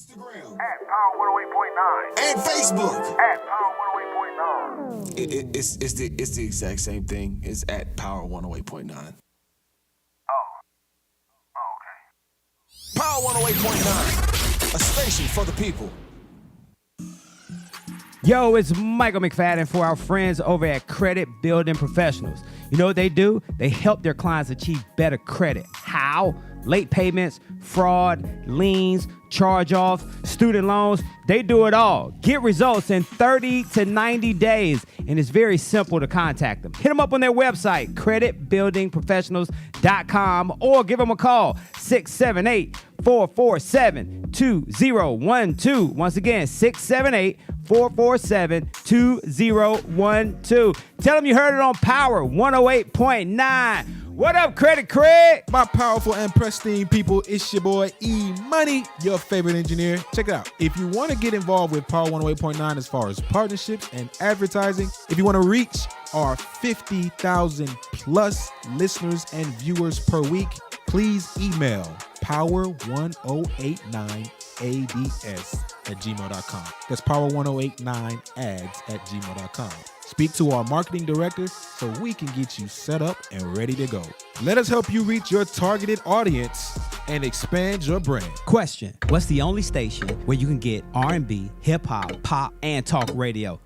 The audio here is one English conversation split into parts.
Instagram at Power 108.9 and Facebook at Power 108.9. It's the exact same thing. It's at Power 108.9. Okay. Power 108.9, a station for the people. Yo, it's Michael McFadden for our friends over at Credit Building Professionals. You know what they do? They help their clients achieve better credit. How? Late payments, fraud, liens, charge-offs, student loans. They do it all. Get results in 30 to 90 days, and it's very simple to contact them. Hit them up on their website, creditbuildingprofessionals.com, or give them a call, 678-447-2012. Once again, 678-447-2012. Tell them you heard it on Power 108.9. What up, Credit Craig? My powerful and pristine people, it's your boy E-Money, your favorite engineer. Check it out. If you want to get involved with Power 108.9 as far as partnerships and advertising, if you want to reach our 50,000 plus listeners and viewers per week, please email power1089ads@gmail.com. That's power1089ads@gmail.com. Speak to our marketing director so we can get you set up and ready to go. Let us help you reach your targeted audience and expand your brand. Question: what's the only station where you can get R&B, hip-hop, pop, and talk radio?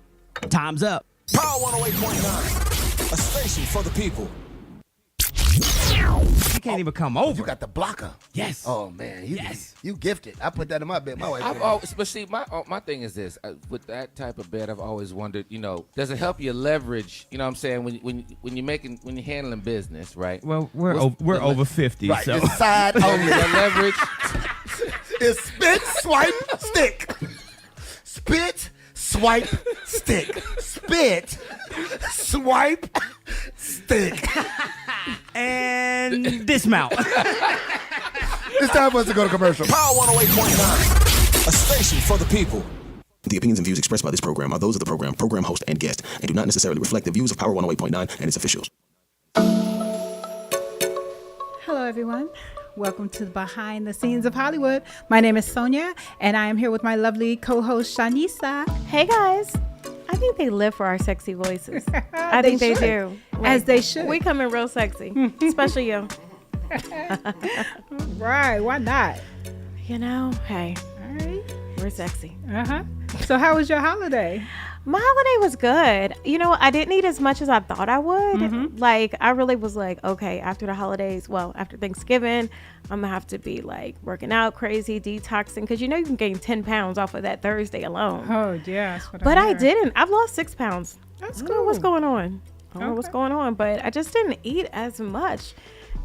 Time's up. Power 108.9, a station for the people. You can't even come over. You got the blocker. Yes. Oh man, Yes. you gifted. I put that in my bed. My wife. But see, my thing is this: with that type of bed, I've always wondered, does it help you leverage? You know what I'm saying, when you're handling business, right? Well, we're What's over 50, Right. so It's side The only. leverage. It's spit, swipe, stick. Spit, swipe, stick. Spit, swipe, stick. and dismount. It's time for us to go to commercial. Power 108.9, a station for the people. The opinions and views expressed by this program are those of the program host, and guest, and do not necessarily reflect the views of Power 108.9 and its officials. Hello, everyone. Welcome to Behind the Scenes of Hollywood. My name is Sonia, and I am here with my lovely co-host, Shanisa. Hey guys, I think they live for our sexy voices. I think they should. do. As they should. We come in real sexy, especially you. Right, why not? You know, hey, All right. we're sexy. Uh-huh. So how was your holiday? My holiday was good. You know, I didn't eat as much as I thought I would. Like, I really was like, okay, after the holidays, after Thanksgiving, I'm going to have to be like working out crazy, detoxing. Because you can gain 10 pounds off of that Thursday alone. Oh, yeah. That's what But I heard. didn't. I've lost 6 pounds. That's I don't know what's cool. going on. I don't know what's Okay. going on, but I just didn't eat as much.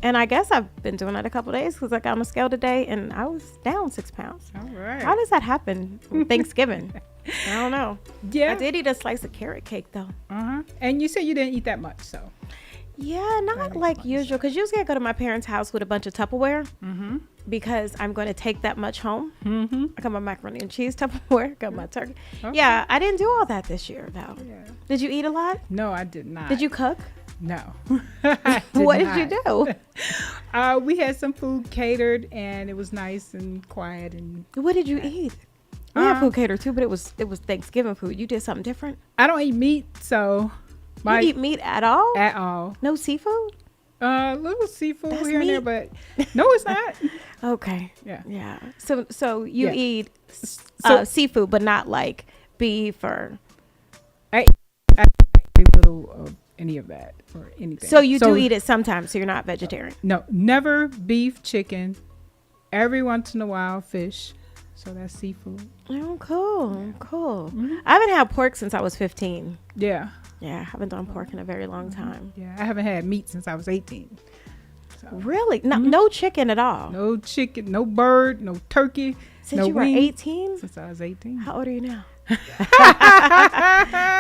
And I guess I've been doing it a couple days because I got on a scale today and I was down 6 pounds. All right. How does that happen? Thanksgiving. I don't know. Yeah. I did eat a slice of carrot cake though. Uh-huh. And you said you didn't eat that much, so. Yeah, not like usual. Because usually I go to my parents' house with a bunch of Tupperware because I'm going to take that much home. I got my macaroni and cheese Tupperware, got my turkey. Okay. Yeah, I didn't do all that this year though. Yeah. Did you eat a lot? No, I did not. Did you cook? No. What did you do? We had some food catered, and it was nice and quiet. And What did you eat? We have food catered too, but it was Thanksgiving food. You did something different. I don't eat meat, so You eat meat at all? at all. No seafood? Little seafood That's here and there, meat. but no, it's not. Okay. Yeah. Yeah. So you Yeah. eat So- seafood, but not like beef or. I eat little of any of that or anything. So you do eat it sometimes. So you're not vegetarian. No, never beef, chicken. Every once in a while, fish. So that's seafood. Oh, cool. I haven't had pork since I was 15. Yeah. Yeah, I haven't done pork in a very long time. Yeah. I haven't had meat since I was 18. Really? No chicken at all. No chicken, no bird, no turkey. Since no you were wing. 18? Since I was 18. How old are you now?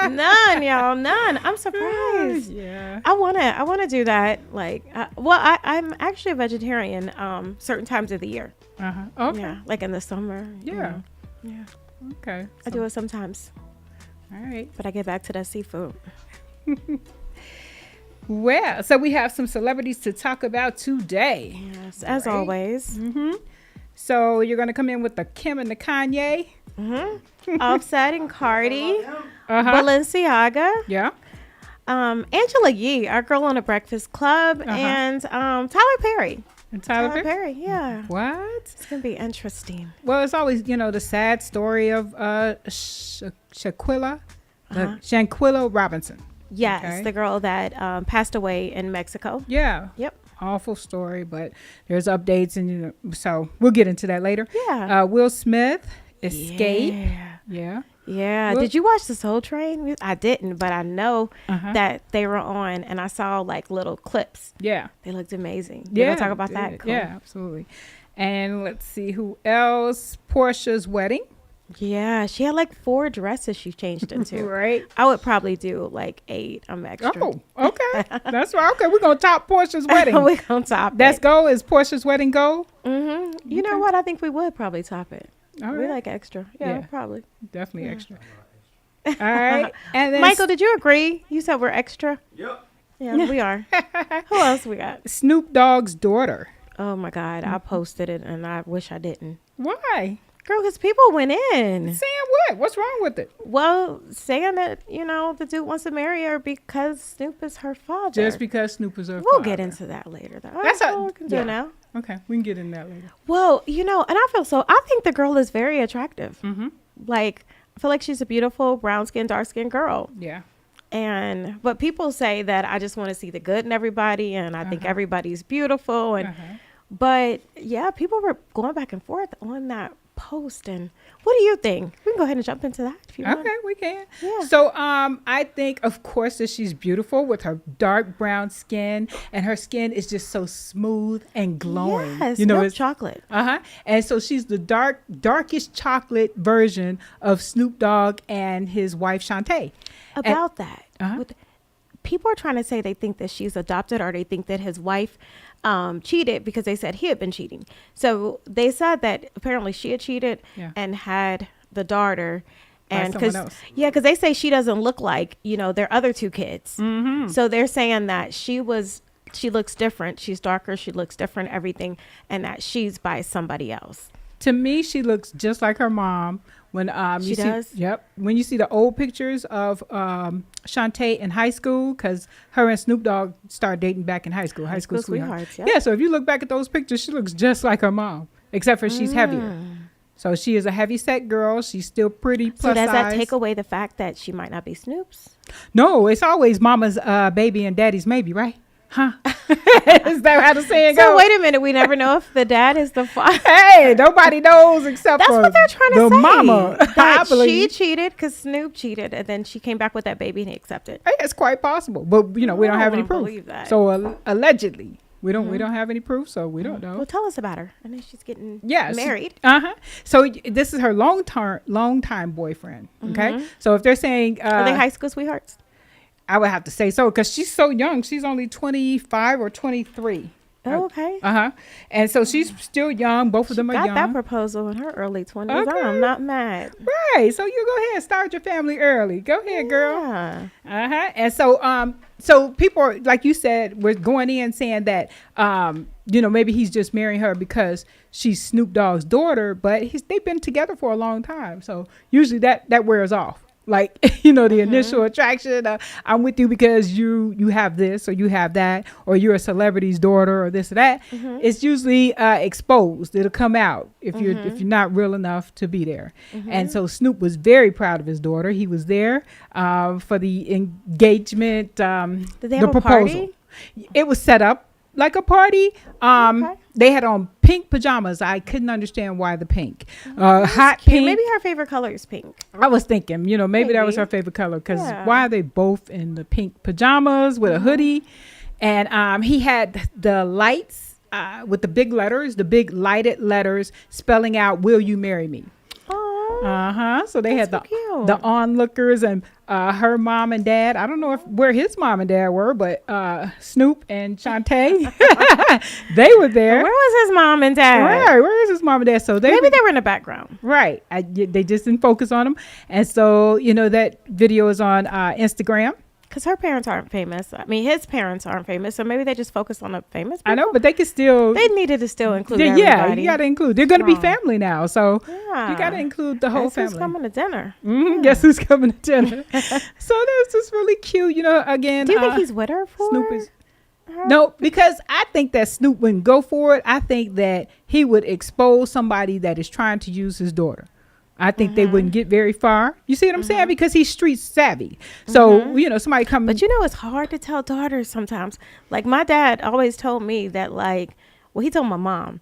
None, y'all. None. I'm surprised. Yeah. I wanna do that. Like, I'm actually a vegetarian. Certain times of the year. Okay. Yeah, like in the summer. you Yeah. know. Yeah. Okay. I do it sometimes, All right. but I get back to that seafood. Well, so we have some celebrities to talk about today. Yes, as always. So you're gonna come in with the Kim and the Kanye. Offset and Cardi, Uh-huh. Balenciaga, Yeah. Angela Yee, our girl on the Breakfast Club, and Tyler Perry. And Tyler Perry. Yeah. What? It's gonna be interesting. Well, it's always, the sad story of Shaquilla Robinson. Yes, Okay. the girl that passed away in Mexico. Yeah. Yep. Awful story, but there's updates, and so we'll get into that later. Yeah. Will Smith, Escape. Yeah. Yeah. Yeah. Well- Did you watch the Soul Train? I didn't, but I know Uh-huh. that they were on, and I saw like little clips. Yeah. They looked amazing. Yeah. We're gonna talk about that. did. Cool. Yeah, absolutely. And let's see who else. Portia's wedding. Yeah. She had like 4 dresses she changed into. Right. I would probably do like 8. I'm extra. Oh, okay. That's right. Okay, we're gonna top Portia's wedding. We're gonna top That's it. goal. Is Portia's wedding goal? You know what? I think we would probably top it. All We right. like extra. Yeah, Yeah. probably. Definitely extra. All right. And then Michael, did you agree? You said we're extra. Yep. Yeah, we are. Who else we got? Snoop Dogg's daughter. Oh my God, I posted it and I wish I didn't. Why? Girl, because people went in. Saying what? What's wrong with it? Well, saying that, the dude wants to marry her because Snoop is her father. Just because Snoop is her We'll father. get into that later, though. That's That's a- all we can do yeah. now. Okay, we can get in that later. Well, and I think the girl is very attractive. Like, I feel like she's a beautiful brown-skinned, dark-skinned girl. Yeah. But people say that I just want to see the good in everybody, and I think everybody's beautiful. And but yeah, people were going back and forth on that post. And what do you think? We can go ahead and jump into that if you want. Okay, we can. Yeah. So, I think, of course, that she's beautiful with her dark brown skin, and her skin is just so smooth and glowing. Yes, milk chocolate. And so she's the darkest chocolate version of Snoop Dogg and his wife Shantae. About that, Uh-huh. people are trying to say they think that she's adopted, or they think that his wife cheated because they said he had been cheating. So they said that apparently she had cheated and had the daughter. And someone else. because they say she doesn't look like, their other 2 kids. So they're saying that she looks different. She's darker. She looks different, everything. And that she's by somebody else. To me, she looks just like her mom. When She you see, does? Yep. When you see the old pictures of Shantae in high school, because her and Snoop Dogg started dating back in high school. High school sweethearts. Yep. Yeah. So if you look back at those pictures, she looks just like her mom, except for she's heavier. So she is a heavy set girl. She's still pretty plus So does that size. take away the fact that she might not be Snoop's? No, it's always mama's baby and daddy's maybe, right? Huh? Is that how the saying So goes? wait a minute. We never know if the dad is the father. Hey, nobody knows except That's for what they're trying to the say. mama. I That she believe. cheated because Snoop cheated, and then she came back with that baby and he accepted. Hey, it's quite possible, but we don't have any I proof. believe that. So allegedly, we don't have any proof, so we don't know. Well, tell us about her. I know she's getting Yeah, married. So this is her long time boyfriend. Okay, so if they're saying Are they high school sweethearts? I would have to say so because she's so young. She's only 25 or 23. Oh, okay. And so she's still young. Both of them are Got young. that proposal in her early 20s. Okay. I'm not mad. Right. So you go ahead, start your family early. Go ahead, girl. Yeah. And so people are, like you said, we're going in saying that maybe he's just marrying her because she's Snoop Dogg's daughter, but they've been together for a long time. So usually that wears off. Like, the initial attraction, I'm with you because you have this or you have that, or you're a celebrity's daughter or this or that. It's usually exposed. It'll come out if you're not real enough to be there. And so Snoop was very proud of his daughter. He was there for the engagement, Did they the have a proposal. party? It was set up like a party. They had on pink pajamas. I couldn't understand why the pink. Hot Cute. pink. Maybe her favorite color is pink. I was thinking, maybe that was Maybe. her favorite color because Yeah. why are they both in the pink pajamas with a hoodie? And he had the lights with the big letters, the big lighted letters spelling out, "Will you marry me?" Oh, So they had That's so cute. the onlookers and her mom and dad. I don't know where his mom and dad were, but Snoop and Shantae, they were there. where was his mom and dad? Right, where is his mom and dad? So Maybe they were in the background. Right. They just didn't focus on them. And so, that video is on Instagram. Because her parents aren't famous. I mean, his parents aren't famous, so maybe they just focus on the famous people. I know, but they could still. They needed to still include Yeah, everybody. you got to include. They're going to be Wrong. family now, so Yeah. you got to include the whole Guess who's family. coming to dinner? Guess who's coming to dinner? So that's just really cute. You know, again. Do you think he's with her for Snoop is. her? No, because I think that Snoop wouldn't go for it. I think that he would expose somebody that is trying to use his daughter. I think they wouldn't get very far. You see what I'm saying? Because he's street savvy. So, you know, somebody come. But you know, it's hard to tell daughters sometimes. Like my dad always told me that, like, well, he told my mom,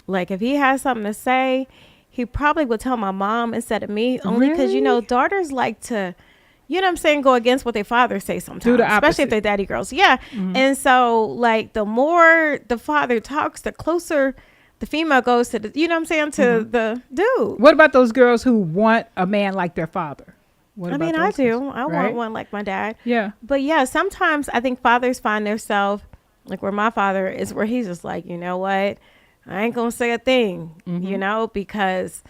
like if he has something to say, he probably would tell my mom instead of me, only because you know, daughters like to, you know what I'm saying, go against what their fathers say sometimes, Do the especially opposite. if they're daddy girls. Yeah. And so, like, the more the father talks, the closer the female goes to the, you know what I'm saying, to the dude. What about those girls who want a man like their father? What I about mean, I those do. girls? I Right? want one like my dad. Yeah. But yeah, sometimes I think fathers find themselves like where my father is, where he's just like, you know what, I ain't gonna say a thing, you know, because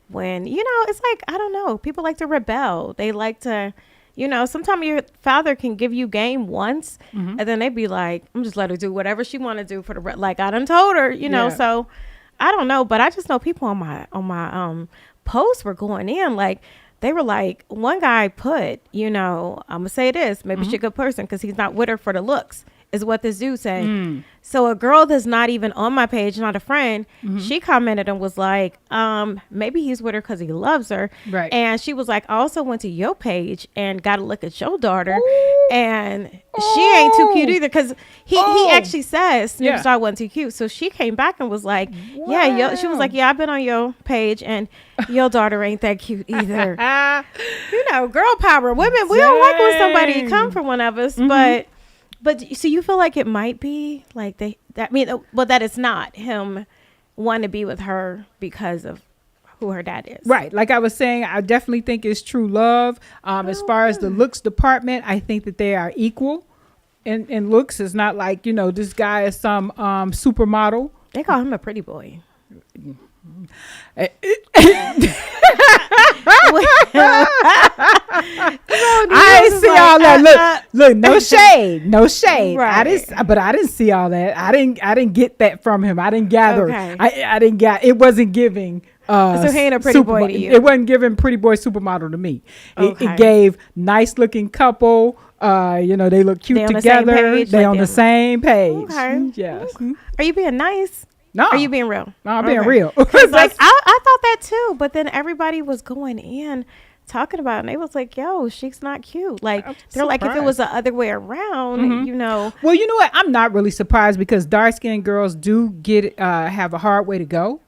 when, you know, it's like, I don't know, people like to rebel. They like to, you know, sometimes your father can give you game once and then they be like, I'm just let her do whatever she want to do for the like I done told her, you know. Yeah. So I don't know, but I just know people on my posts were going in like, they were like, one guy put, you know, I'm gonna say this, maybe she's a good person because he's not with her for the looks, is what this dude say. So a girl that's not even on my page, not a friend, she commented and was like, maybe he's with her because he loves her. Right. And she was like, I also went to your page and got a look at your daughter, and she ain't too cute either because he actually says Snoop Yeah. Dogg wasn't too cute. So she came back and was like, yeah, she was like, yeah, I've been on your page and your daughter ain't that cute either. You know, girl power. Women, we don't like when somebody Dang. come for one of us, but so you feel like it might be like that it's not him wanting to be with her because of who her dad is. Right. Like I was saying, I definitely think it's true love. As far as the looks department, I think that they are equal in looks. It's not like, you know, this guy is some supermodel. They call him a pretty boy. I didn't see all that. Look, no shade, no shade. Right. I didn't see all that. I didn't get that from him. I didn't gather. Okay. I didn't get. It wasn't giving. So he ain't a pretty boy to you. It wasn't giving pretty boy supermodel to me. Okay. It gave nice looking couple. You know, they look cute They on the same together. page, They like on the them. same page. Okay. Yes. Are you being nice? No. Are you being real? No, I'm being Okay. real. 'Cause, like I thought that too, but then everybody was going in talking about it, and they was like, yo, she's not cute. Like I'm they're like, if it surprised. was the other way around, you know. Well, you know what? I'm not really surprised because dark skinned girls do get have a hard way to go.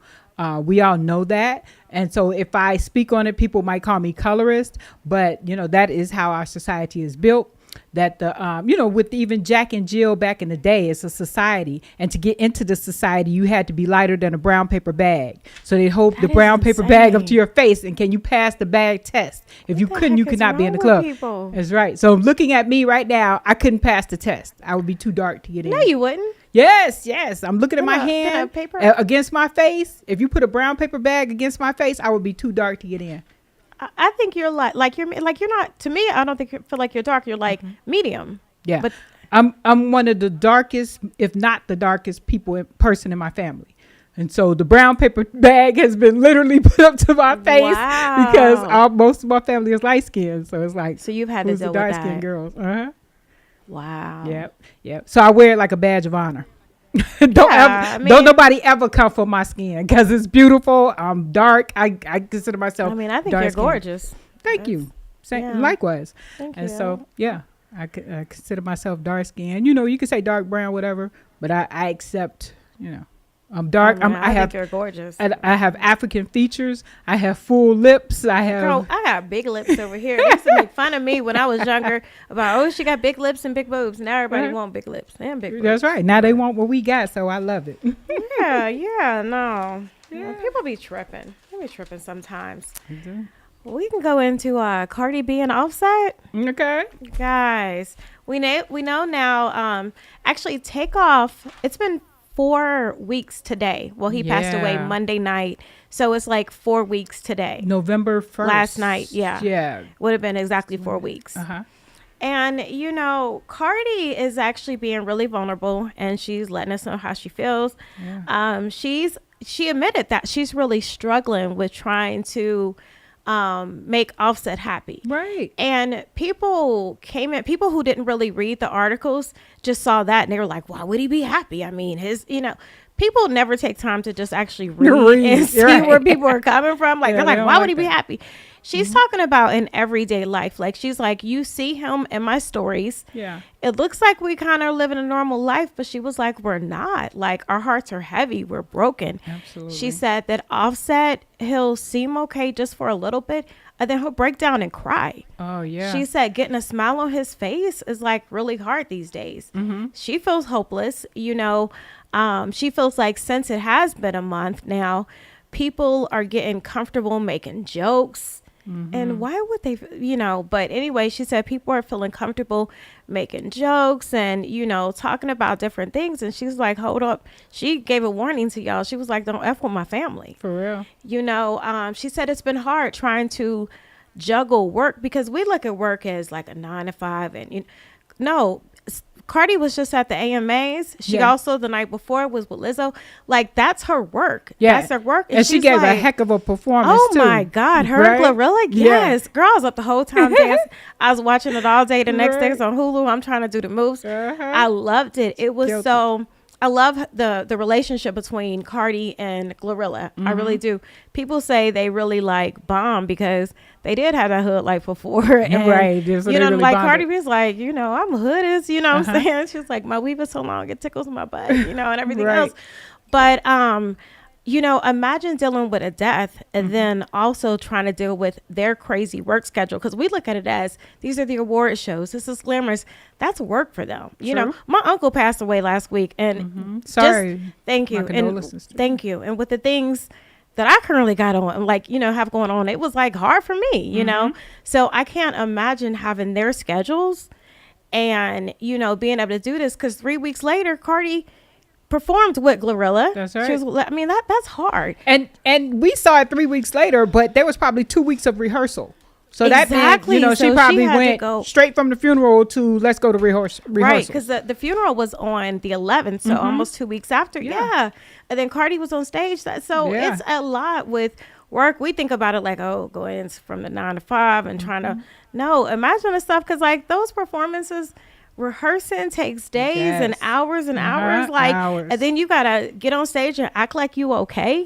We all know that. And so if I speak on it, people might call me colorist, but you know, that is how our society is built. That the you know, with even Jack and Jill back in the day, it's a society, and to get into the society you had to be lighter than a brown paper bag, so they hold the That brown is paper bag up insane. to your face, and can you pass the bag test? If you the couldn't, you heck could is not be in the wrong with club. people? That's right. So looking at me right now, I couldn't pass the test. I would be too dark to get in. No, you wouldn't. Yes, yes. I'm looking at Then my a- then a hand paper- against my face. If you put a brown paper bag against my face, I would be too dark to get in. I think you're like you're not. To me, I don't think you feel like you're dark. You're like medium. Yeah, But I'm one of the darkest, if not the darkest person in my family. And so the brown paper bag has been literally put up to my face Wow. because most of my family is light skinned. So it's like, So you've had to who's the deal with dark skinned that. girls? wow. Yep. So I wear it like a badge of honor. Don't Yeah, I don't mean- nobody ever come for my skin because it's beautiful. I'm dark. I consider myself. I mean, I think dark you're skinned. gorgeous. Thank you. Same, yeah. Likewise. Thank And you. so, yeah, I consider myself dark skinned. You know, you can say dark brown, whatever, but I accept, you know, I'm dark. I, mean, I I have think you're gorgeous. I have African features. I have full lips. I have. Girl, I got big lips over here. They used to make fun of me when I was younger about, oh, she got big lips and big boobs. Now everybody Uh-huh. want big lips and big boobs. That's right. Now they want what we got, so I love it. Yeah, no. People be tripping. They be tripping sometimes. We can go into Cardi B and Offset. Okay. Guys, we know now, actually Takeoff, it's been 4 weeks today. Well, he passed away Yeah. Monday night. So it's like 4 weeks today. November 1st. Last night, yeah. Yeah. Would have been exactly 4 weeks. Uh-huh. And you know, Cardi is actually being really vulnerable, and she's letting us know how she feels. She admitted that she's really struggling with trying to make Offset happy. Right. And people who didn't really read the articles just saw that and they were like, why would he be happy? I mean, people never take time to just actually read and see where people are coming from. Like, they're like, why would he be happy? She's talking about in everyday life. Like, she's like, you see him in my stories. Yeah. It looks like we kind of living a normal life, but she was like, we're not. Like, our hearts are heavy. We're broken. Absolutely. She said that Offset, he'll seem okay just for a little bit, and then he'll break down and cry. Oh, yeah. She said getting a smile on his face is like really hard these days. She feels hopeless. You know, she feels like since it has been a month now, people are getting comfortable making jokes. And why would they, but anyway, she said people are feeling comfortable making jokes and, talking about different things. And she's like, hold up. She gave a warning to y'all. She was like, don't F with my family. For real. She said it's been hard trying to juggle work because we look at work as like a 9 to 5 and Cardi was just at the AMAs. She also the night before was with Lizzo. Like, that's her work. Yeah. That's her work. And she gave a heck of a performance, oh too. my God. Her and Glorilla. Yes. Girl, I was up the whole time dancing. I was watching it all day. The next day it's on Hulu. I'm trying to do the moves. I loved it. It was I love the relationship between Cardi and Glorilla. I really do. People say they really like bomb because they did have that hood life before. And, so really like bonded. Cardi B's like, I'm hoodist, what I'm saying? She's like, my weave is so long, it tickles my butt, and everything else. But, imagine dealing with a death and then also trying to deal with their crazy work schedule. Because we look at it as these are the award shows. This is glamorous. That's work for them. You know, my uncle passed away last week. And sorry. Thank you. My condolences. Thank you. And with the things that I currently got on, like, have going on, it was like hard for me, you know? So I can't imagine having their schedules and, being able to do this. Because 3 weeks later, Cardi performed with Glorilla. That's right. She was, that's hard. And we saw it 3 weeks later, but there was probably 2 weeks of rehearsal. So exactly. that means, So she probably had to went go straight from the funeral to let's go to rehearsal. Right, because the funeral was on the 11th, so almost 2 weeks after. Yeah. And then Cardi was on stage. It's a lot with work. We think about it like, going from the 9 to 5 and trying to, no, imagine the stuff, because like those performances, rehearsing takes days and hours and hours, and then you gotta get on stage and act like you okay,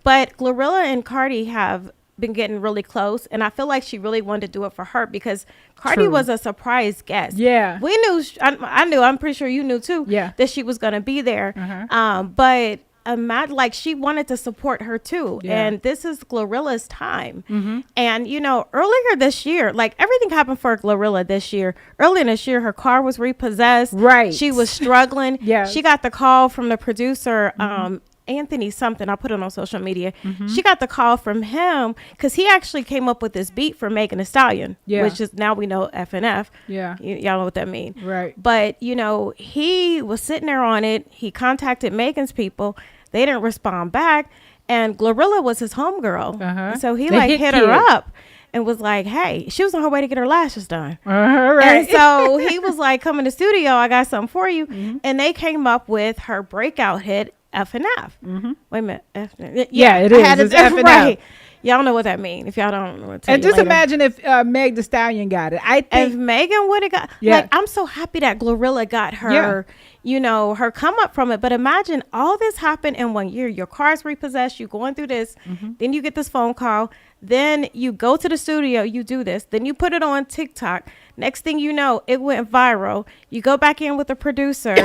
but Glorilla and Cardi have been getting really close, and I feel like she really wanted to do it for her because Cardi was a surprise guest. We knew, I knew, I'm pretty sure you knew too, that she was gonna be there. But like she wanted to support her too, and this is Glorilla's time. And earlier this year, like everything happened for Glorilla this year. Earlier this year, her car was repossessed. She was struggling. She got the call from the producer, Anthony something. I put it on social media. She got the call from him because he actually came up with this beat for Megan Thee Stallion, which is now we know FNF. Y'all know what that means. But he was sitting there on it. He contacted Megan's people. They didn't respond back, and Glorilla was his homegirl. So he hit her up and was like, hey, she was on her way to get her lashes done. And so he was like, come in the studio, I got something for you. And they came up with her breakout hit, FNF. Wait a minute. It is. It's FNF. Right. Y'all know what that means. If y'all don't know, and just imagine if Meg Thee Stallion got it. I think if Megan would have got, like, I'm so happy that Glorilla got her, her come up from it. But imagine all this happened in 1 year. Your car's repossessed. You going through this. Then you get this phone call. Then you go to the studio. You do this. Then you put it on TikTok. Next thing you know, it went viral. You go back in with the producer,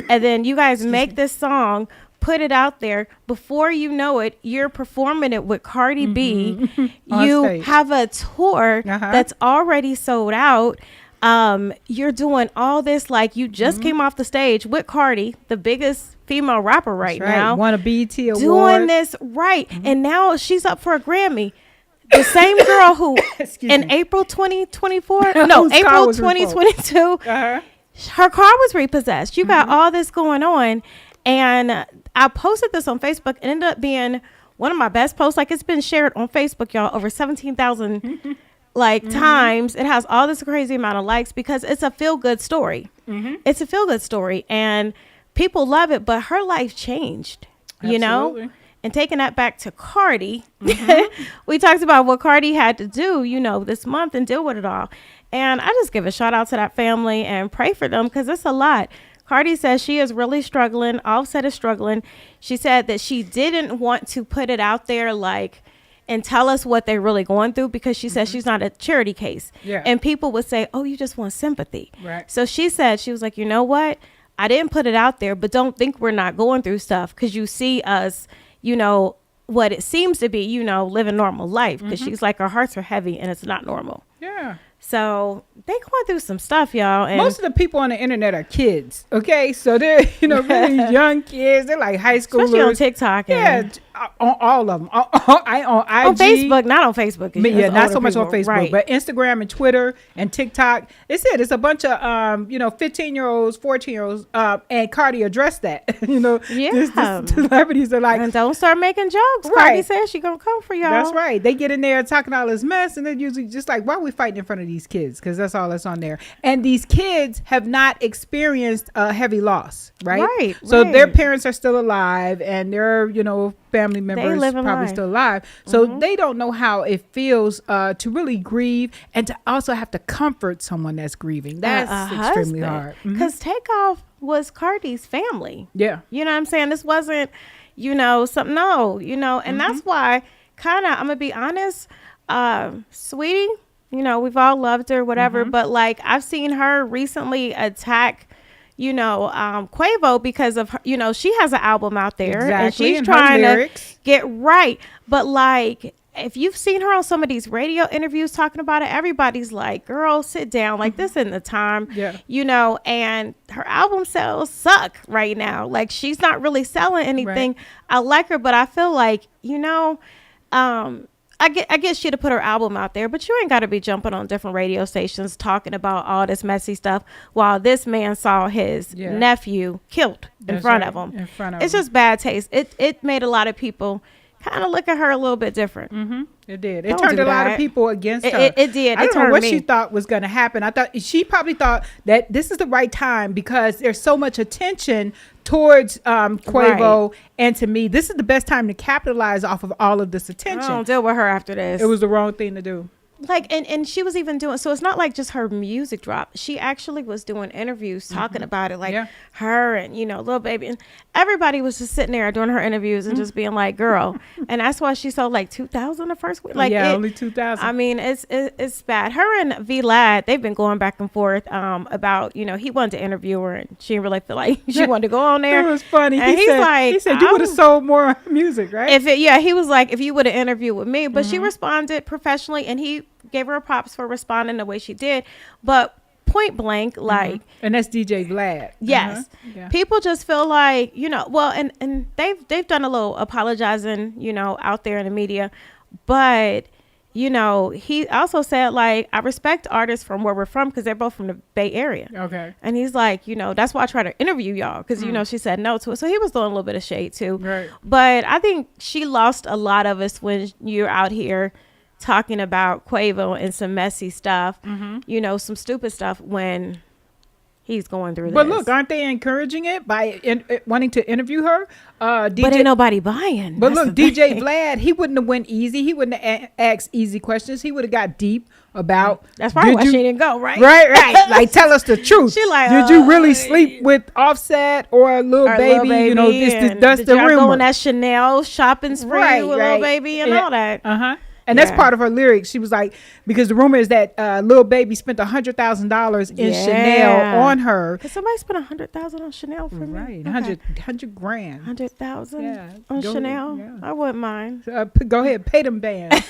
and then you guys make this song. Put it out there. Before you know it, you're performing it with Cardi B. You have a tour that's already sold out. You're doing all this, like you just came off the stage with Cardi, the biggest female rapper right now. Won a BET award. Doing this and now she's up for a Grammy. The same girl who in April 2024, no, April 2022, her car was repossessed. You got all this going on. And I posted this on Facebook. It ended up being one of my best posts. Like, it's been shared on Facebook, y'all, over 17,000 like times. It has all this crazy amount of likes because it's a feel good story. It's a feel good story, and people love it. But her life changed, you know. And taking that back to Cardi, we talked about what Cardi had to do, you know, this month and deal with it all. And I just give a shout out to that family and pray for them because it's a lot. Cardi says she is really struggling. Offset is struggling. She said that she didn't want to put it out there like and tell us what they're really going through because she says she's not a charity case. Yeah. And people would say, oh, you just want sympathy. Right. So she said, she was like, you know what? I didn't put it out there, but don't think we're not going through stuff because you see us, you know, what it seems to be, you know, living normal life because she's like, our hearts are heavy and it's not normal. Yeah. So they going through some stuff, y'all. And most of the people on the internet are kids. Okay, so they're really young kids. They're like high schoolers, especially on TikTok. Yeah, on all of them. On IG, on Facebook, not on Facebook. Yeah, not so much on Facebook, right. but Instagram and Twitter and TikTok. It's a bunch of 15-year-olds, 14-year-olds, and Cardi addressed that. This celebrities are like, and don't start making jokes. Right. Cardi says she gonna come for y'all. That's right. They get in there talking all this mess, and they're usually just like, why are we fighting in front of these kids? Because that's all that's on there. And these kids have not experienced a heavy loss, right? Right. So their parents are still alive, and their family members probably life. still alive. So they don't know how it feels to really grieve and to also have to comfort someone that's grieving. That's extremely hard. Because Takeoff was Cardi's family. Yeah. You know what I'm saying? This wasn't, something, and that's why kind of, I'm going to be honest, Sweetie, we've all loved her, whatever, but like I've seen her recently attack Quavo because of her, she has an album out there and she's trying to get right. But like, if you've seen her on some of these radio interviews talking about it, everybody's like, girl, sit down. Like this isn't the time, and her album sales suck right now. Like she's not really selling anything. Right. I like her, but I feel like, I get she to put her album out there, but you ain't got to be jumping on different radio stations talking about all this messy stuff while this man saw his nephew killed in front of him. It's just bad taste. It made a lot of people kind of look at her a little bit different. It did. It turned a lot of people against her. It did. I don't know what she thought was going to happen. I thought she probably thought that this is the right time because there's so much attention towards Quavo. Right. And to me, this is the best time to capitalize off of all of this attention. I don't deal with her after this. It was the wrong thing to do. Like, and she was even doing, so it's not like just her music drop. She actually was doing interviews talking about it, like her and, Lil Baby. And everybody was just sitting there doing her interviews and just being like, girl. And that's why she sold like 2,000 the first week. Like, only 2,000. I mean, it's bad. Her and V-Lad, they've been going back and forth about, he wanted to interview her and she didn't really feel like she wanted to go on there. It was funny. And he said, you would have sold more music, right? He was like, if you would have interviewed with me. But she responded professionally and he gave her props for responding the way she did, but point blank, like, and that's DJ Vlad. Yes, people just feel like and they've done a little apologizing, out there in the media, but he also said like, I respect artists from where we're from because they're both from the Bay Area. Okay, and he's like, that's why I try to interview y'all because she said no to it, so he was throwing a little bit of shade too. Right, but I think she lost a lot of us when you're out here talking about Quavo and some messy stuff, some stupid stuff when he's going through this. But look, aren't they encouraging it by wanting to interview her? But ain't nobody buying. But look, DJ Vlad, he wouldn't have went easy. He wouldn't have asked easy questions. He would have got deep about. That's probably why she didn't go, right? Right. Like, tell us the truth. She like, did you really sleep with Offset or Lil Baby? That's the rumor. Go on that Chanel shopping spree with Lil Baby and all that. And that's part of her lyrics. She was like, because the rumor is that Lil Baby spent $100,000 in Chanel on her. Could somebody spend $100,000 on Chanel for me? Right, $100 grand. 100,000 on Chanel. Yeah. I wouldn't mind. Go ahead, pay them bands.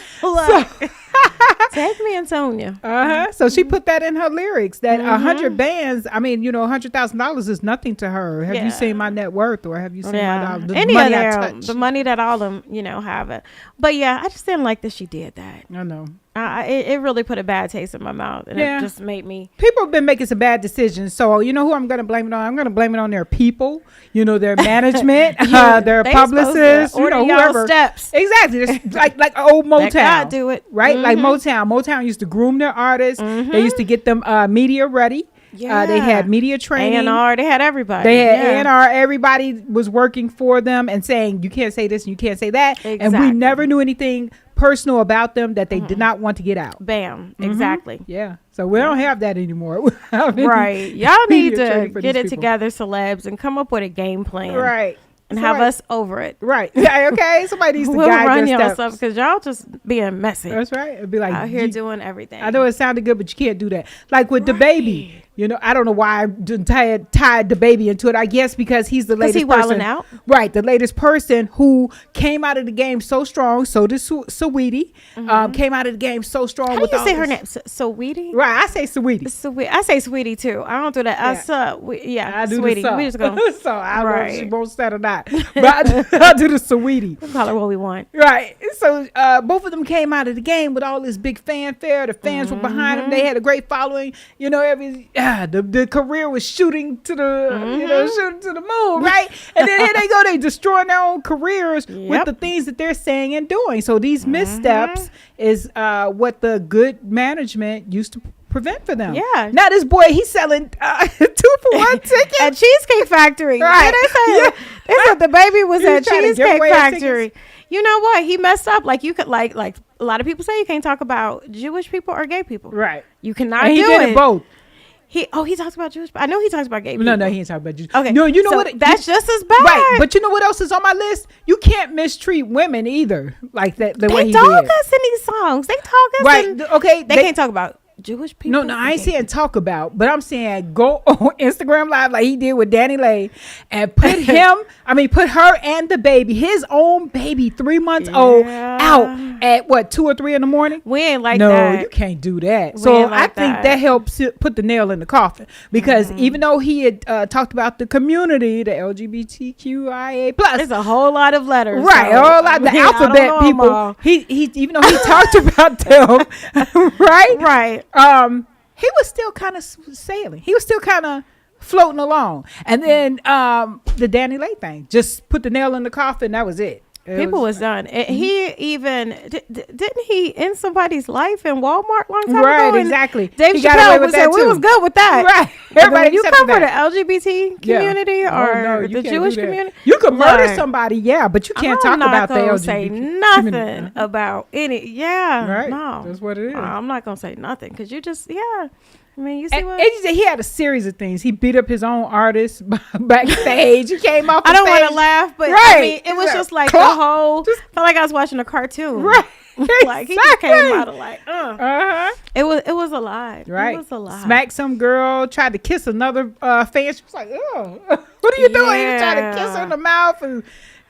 Take me and Sonia. So she put that in her lyrics that 100 bands. I mean, $100,000 is nothing to her. Have you seen my net worth, or have you seen my money I touch? The money that all of them, have it. But I just didn't like that she did that. I know. It really put a bad taste in my mouth, and it just made me. People have been making some bad decisions, so you know who I'm going to blame it on? I'm going to blame it on their people, their management, their publicists, whoever. Steps Exactly, like old Motown. God do it, right? Like Motown. Motown. Motown used to groom their artists. They used to get them media ready. Yeah. They had media training. A&R, they had everybody. They had A&R. Everybody was working for them and saying, you can't say this and you can't say that. And we Exactly. never knew anything personal about them that they did not want to get out. Bam. Exactly. Yeah. So we don't have that anymore. We don't have any Right. Y'all need media to training for get these it people. together, celebs, and come up with a game plan. Right. And That's have right. us over it. Right. Yeah, okay. Somebody needs to We'll guide run your y'all steps. stuff because y'all just being messy That's right. It'd be like out here you- doing everything. I know it sounded good, but you can't do that. Like with the baby, you know, I don't know why I didn't tied the baby into it. I guess because he's the latest he person. wilding out? Right. The latest person who came out of the game so strong. So did Saweetie. Came out of the game so strong. How do with you all say her this- name? Sweetie? Right. I say Saweetie. Sweet. I say Sweetie too. I don't do that. I do Sweetie. the so. We just go. So I don't know if she Right. won't say it or not. But I do the Saweetie. Call her what we want. Right. So both of them came out of the game with all this big fanfare. The fans were behind them. They had a great following. You know, the career was shooting to the shooting to the moon, right? And then here they go, they destroying their own careers with Yep. the things that they're saying and doing. So these missteps is what the good management used to prevent for them. Yeah. Now this boy, he's selling 2-for-1 tickets. At Cheesecake Factory. Right. They said the baby was He was at trying to give Cheesecake away his Factory. You know what? He messed up. Like you could like a lot of people say you can't talk about Jewish people or gay people. Right. You cannot And he do did it. it both. He talks about Jewish. I know he talks about gay people. No, he ain't talking about you. Okay. No, you know so what? That's just as bad. Right, but you know what else is on my list? You can't mistreat women either, like that. The way they he talk did. us in these songs. They talk us. Right. In, Okay. They can't talk about Jewish people. No, I ain't saying talk about, but I'm saying go on Instagram Live like he did with Danny Lay and put put her and the baby, his own baby, 3 months old, out at what, 2 or 3 in the morning? We ain't like no, that. you can't do that. We So ain't like I think that. that helps put the nail in the coffin because even though he had talked about the community, the LGBTQIA plus, There's a whole lot of letters. right, so, all like the I don't alphabet know 'em people. all. He even though he talked about them, right, Right. he was still kind of sailing. He was still kind of floating along. And then the Danny Lay thing just put the nail in the coffin. That was it. People was done. He even didn't he end somebody's life in Walmart long time Right, ago? And exactly. Dave He got away Chappelle with said that we too. was good with that. Right. But when Everybody you except come for for the that. LGBT Yeah. community Oh, or no, you the can't do Jewish that. community, You could murder Look, somebody, yeah, but you can't talk I'm not about the gonna LGBT say community. nothing about any. Yeah, Right. no, That's what it is. I'm not gonna say nothing because you just I mean, you see And what? he had a series of things. He beat up his own artist backstage. He came off. I don't want want to laugh, but Right. I mean, it was It's just like clock. the whole. Felt like I was watching a cartoon. Right. Like he just came Exactly. out of like, Uh-huh. It was a lot. Right. It was a lot. Smacked some girl, tried to kiss another fan. She was like, oh, what are you doing? He was trying to kiss her in the mouth. And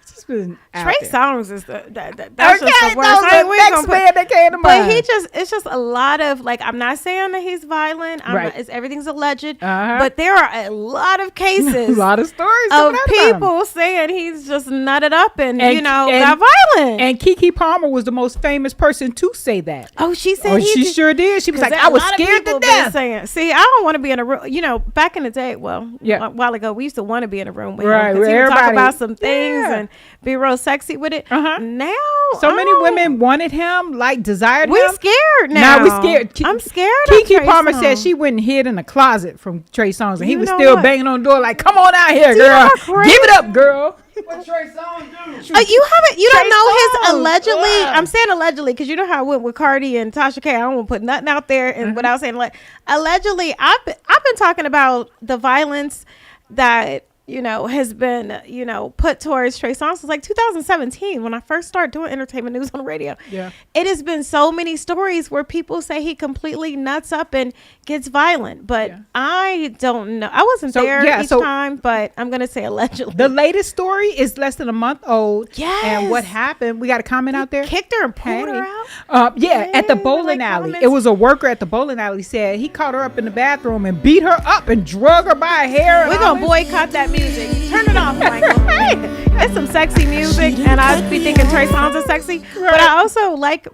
it's just been out Trey there. Songz is that's just Okay, the worst. that was I ain't- the we ain't next gonna put- man that came to mind. But it's just a lot of like, I'm not saying that he's violent. Right. Everything's alleged. Uh-huh. But there are a lot of a cases lot of stories of coming out about him. people saying he's just nutted up and And- got violent. And Keke Palmer was the most famous person to say that. oh, she said Oh, he she did- sure did. She was 'Cause like, a I was lot of scared people to been death. saying, see, I don't want to be in a room. Back in the day, Yeah. a while ago, we used to want to be in a room with Right, him 'cause where he would talk everybody- about some things Yeah. and be real sexy with it. Uh-huh. Now, So many oh, women wanted him, like desired We him. scared now. Now we scared. I'm scared. of Keke Trey Palmer said Songz. she went and hid in a closet from Trey Songz, and he You was know still what? banging on the door like, "Come on out here, Do you know girl. how crazy- Give it up, girl." You don't Trey know his Songz. allegedly. Yeah. I'm saying allegedly because you know how it went with Cardi and Tasha K. I don't want to put nothing out there and without saying like allegedly. I've been talking about the violence that has been put towards Trey Songz since like 2017 when I first started doing entertainment news on the radio. Yeah. It has been so many stories where people say he completely nuts up and gets violent, but I don't know. I wasn't So, there yeah, each so- time, but I'm gonna say allegedly. The latest story is less than a month old. Yes. And what happened? We got a comment out there. Kicked her and pulled her Hey. out. At the Yeah, bowling like alley. comments. It was a worker at the bowling alley said he caught her up in the bathroom and beat her up and drug her by her hair. We're gonna boycott that music. Turn it off, Michael. It's some sexy music, and I'd be thinking Trey Songz is sexy, but I also like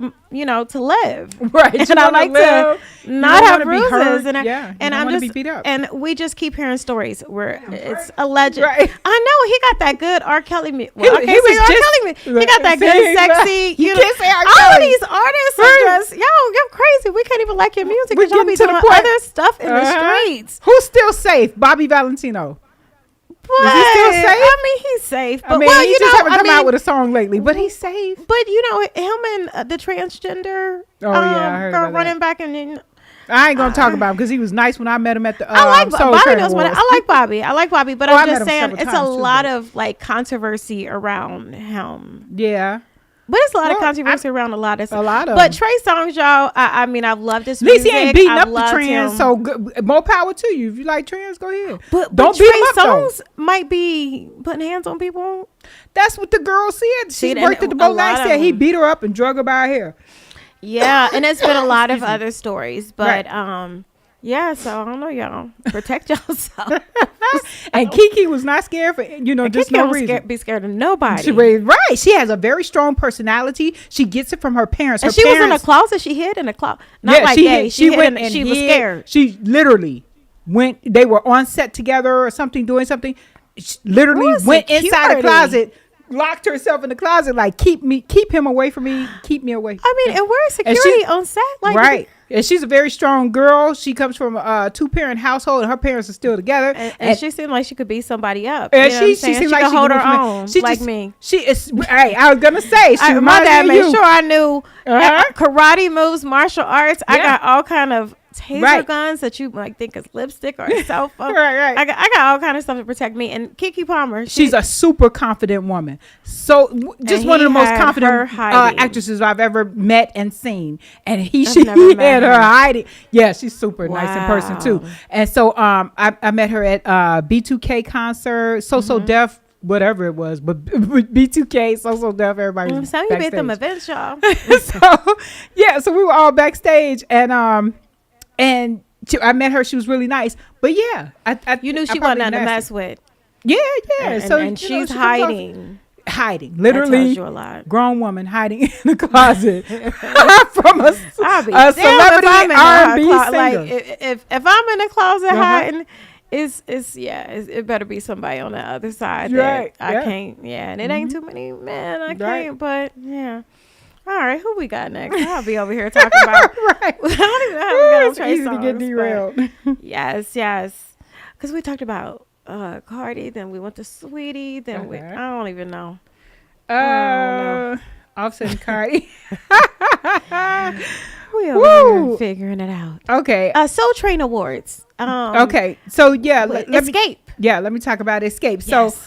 to live, Right. You And I wanna like live. to You not don't have wanna be bruises, hurt. and Yeah. You and don't I'm wanna just be beat up. and we just keep hearing stories where it's alleged. Right. I know he got that good R. Kelly. He I was can't say R. just- Kelly. He got that See, good, sexy. you can't say R. All of Kelly. these artists Right. are just you're crazy. we can't even like your music We because y'all be getting to the doing point. other stuff in the Uh-huh. streets. Who's still safe? Bobby Valentino. But, Is he still safe? I mean, he's safe. But I mean, well, he you just know, haven't I come mean, out with a song lately, but he's safe. but you know, him and the transgender Oh, yeah, I heard girl about that. running back and I ain't gonna talk about him because he was nice when I met him at the. I like Soul Bobby Train knows what Awards. I like Bobby. I like Bobby, but Oh, I I'm met just him saying several it's a times, too, lot but- of like controversy around him. Yeah, But it's a lot of Well, controversy around a lot of stuff. a lot of But them. Trey Songz, y'all, I mean, I've loved this at least music. he ain't beating I've up the loved trans. him. So good, more power to you. If you like trans, go ahead. But don't Trey beat him up though. Songz might be putting hands on people. That's what the girl said. She See, worked and at the a boat. lot I of said he them. beat her up and drug her by her hair. Yeah, and it's been a lot of other stories. But Right. yeah, so I don't know, y'all. Protect yourself. And Kiki was not scared for just Kiki no don't reason. be scared of nobody. She raised right. She has a very strong personality. She gets it from her parents. And Her she was in a parents- closet. She hid in a closet. Not like gay. She hid went and and she was hid. scared. She literally went. They were on set together or something, doing something. She literally What went inside the security? closet, locked herself in the closet, like keep him away from me, keep me away. I mean, and where's And security she- on set? Like, Right. And she's a very strong girl. She comes from a 2-parent household, and her parents are still together. And she seemed like she could beat somebody up. And You know what I'm saying? seemed like could hold her could move from own, it. She like just- me. She is. Hey, I was gonna say she My reminds dad me made of you. sure I knew Uh-huh. karate moves, martial arts. I Yeah. got all kind of taser Right. guns that you might think is lipstick or a cell phone. Right. I got all kind of stuff to protect me. And Kiki Palmer, She's a super confident woman. So just And one of the he most had her confident hiding. actresses I've ever met and seen. And I've she never met had her her. hiding. Yeah, she's super nice in person too. Wow. And so I met her at B2K concert, So Mm-hmm. Def, whatever it was, but B2K, So Def, everybody. was so you be at them backstage. events, y'all. So yeah, so we were all backstage and I met her. She was really nice. But yeah, I You knew I she probably wasn't nothing to nasty. mess with. Yeah. And, so and you know, she's she comes off- hiding. hiding, That literally. tells you a lot. Grown woman hiding in the closet from a I'll be celebrity damned if I'm in R&B a singer. Like if I'm in the closet Uh-huh. hiding, it better be somebody on the other side Right, that I yeah. can't. Yeah, and it ain't too many men. I Right. can't. But yeah. All right, who we got next? I'll be over here talking about. Right. I don't even know how we got on It's Trey easy to get Songz, derailed. but Yes. Because we talked about Cardi, then we went to Sweetie, then I don't even know. Offset and Cardi. We over Woo. here figuring it out. Okay. Soul Train Awards. Okay. So yeah, let me Escape. let me talk about Escape. Yes. So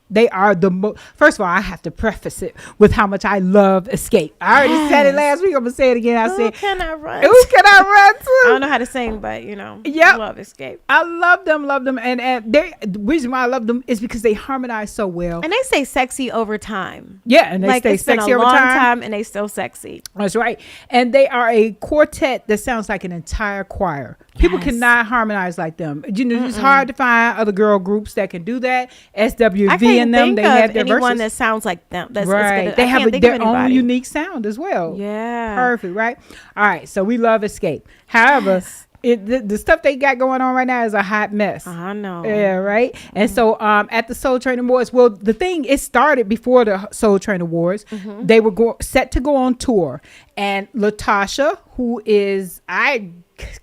they are the most. First of all, I have to preface it with how much I love Escape. I already said it last week. I'm gonna say it again. I Who said, can I run? "Who can I run to?" I don't know how to sing, but Yep. love Escape. I love them, and the reason why I love them is because they harmonize so well. And they stay sexy over time. Yeah, and they Like stay it's been sexy a over long time. and they still sexy. That's right. And they are a quartet that sounds like an entire choir. People Yes. cannot harmonize like them. It's hard to find other girl groups that can do that. SWV I can't and them, think they of have their anyone verses. that sounds like them. That's Right. They have their own unique sound as well. Yeah. Perfect, right? All right. So we love Escape. However, the stuff they got going on right now is a hot mess. I know. Yeah, right. And so at the Soul Train Awards, well, the thing, it started before the Soul Train Awards. They were set to go on tour, and Latasha, who is I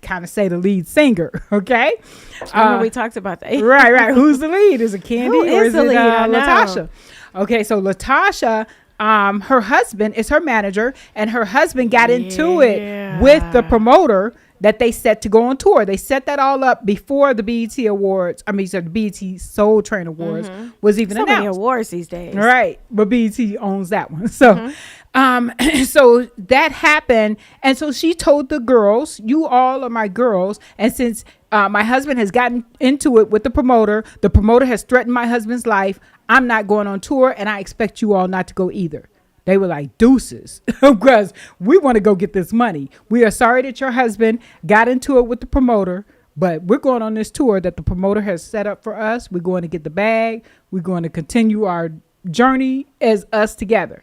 kind of say the lead singer, okay? Remember we talked about that. right. Who's the lead? Is it Candy Who or is is the it lead? I know. Latasha? Okay, so Latasha. Her husband is her manager, and her husband got into it with the promoter that they set to go on tour. They set that all up before the BET Awards. The BET Soul Train Awards was even So many announced. awards these days. Right, but BET owns that one. So, so that happened, and so she told the girls, "You all are my girls." And since my husband has gotten into it with the promoter has threatened my husband's life. I'm not going on tour, and I expect you all not to go either. They were like, deuces, because we want to go get this money. We are sorry that your husband got into it with the promoter, but we're going on this tour that the promoter has set up for us. We're going to get the bag. We're going to continue our journey as us together.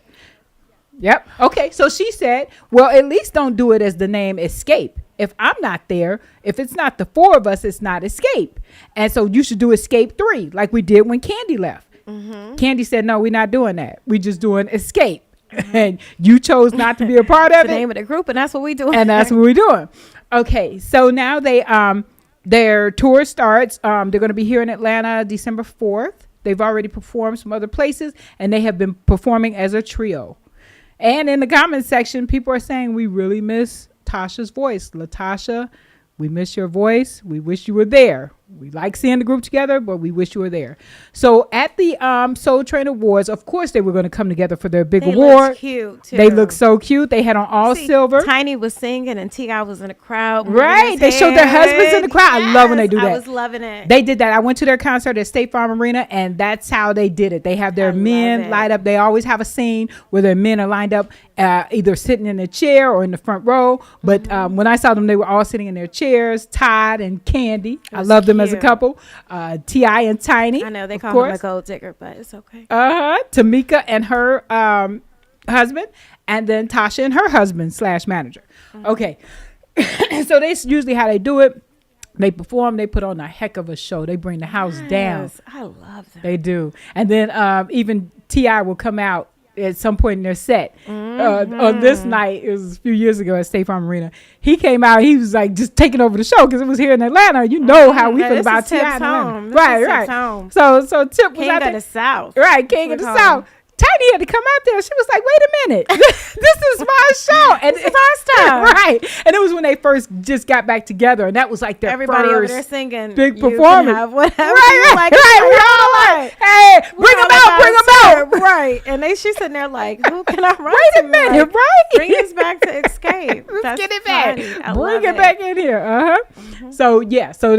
Yep. Okay. So she said, well, at least don't do it as the name Escape. If I'm not there, if it's not the four of us, it's not Escape. And so you should do Escape 3, like we did when Candy left. Candy said, no, we're not doing that. We're just doing Escape. and you chose not to be a part of The it. name of the group, and that's what we do. And that's what we're doing. Okay, so now their tour starts. They're going to be here in Atlanta December 4th. They've already performed some other places, and they have been performing as a trio. And in the comments section, people are saying we really miss Tasha's voice. Latasha, we miss your voice. We wish you were there. We like seeing the group together, but we wish you were there. So at the Soul Train Awards, of course, they were going to come together for their big They award. looked cute too. They look so cute. They had on all See, silver. Tiny was singing and T.I. was in the crowd. moving Right. his They showed their husbands in the crowd. I love when they do Yes, that. I was loving it. They did that. I went to their concert at State Farm Arena, and that's how they did it. They have their I love men it. light up. They always have a scene where their men are lined up, either sitting in a chair or in the front row. But Mm-hmm. when I saw them, they were all sitting in their chairs. Todd and Candy. I was love them as a cute. couple. T.I. and Tiny. I know they of call him a course. gold digger, but it's okay. Tamika and her husband, and then Tasha and her husband / manager. Okay. So that's usually how they do it. They perform, they put on a heck of a show. They bring the house down. Yes, I love them. They do. And then even T.I. will come out at some point in their set. On this night, it was a few years ago at State Farm Arena. He came out, he was like just taking over the show because it was here in Atlanta. You know how we Now, feel this about is T.I. Tip's in Atlanta. home. This Right, is right. Tip's home. So Tip was King out of there. the South. Right, King of the Sweet South. home. Tiny had to come out there. She was like, wait a minute. This is my show. And This is our stuff. Right. And it was when they first just got back together. And that was like their Everybody first over there singing. big You can performance. have whatever Right, you right, like. right. Like, We all like, hey, bring them out, bring them out. Right. And she's sitting there like, who can I run Wait a to? minute, Like, right? Bring us back to Escape. Let's That's get it back. funny. I Bring love it back in here. So yeah, so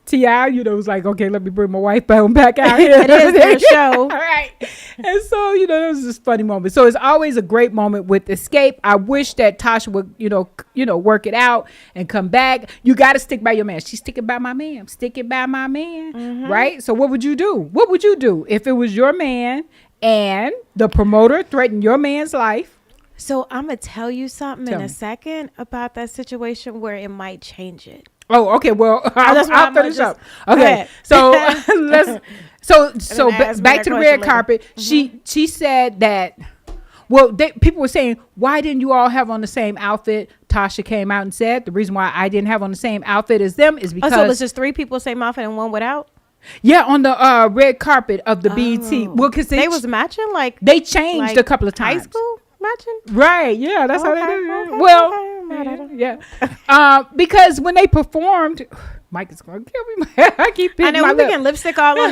T.I., was like, okay, let me bring my wife back out here. It is their show. All right. And so, it was this funny moment. So it's always a great moment with Escape. I wish that Tasha would, work it out and come back. You got to stick by your man. She's sticking by my man. I'm sticking by my man. Right? So what would you do? What would you do if it was your man and the promoter threatened your man's life? So I'm going to tell you something Tell in me. a second about that situation where it might change it. Oh, okay. Well, that's why I'll I'm gonna finish just- up. Go Okay, ahead. so let's. So gonna ask me back that to the question red later. carpet. She said that. Well, people were saying, why didn't you all have on the same outfit? Tasha came out and said the reason why I didn't have on the same outfit as them is Oh, because so it was just 3 people, same outfit, and one without? on the red carpet of the BET. Well, because They was matching like they changed like a couple of high times. school matching? Right, yeah, that's how they Okay, do it. okay, Well, okay, I'm mad at 'em. yeah. Because when they performed, Mike is going to kill me. I keep I hitting know my we lip. getting lipstick all on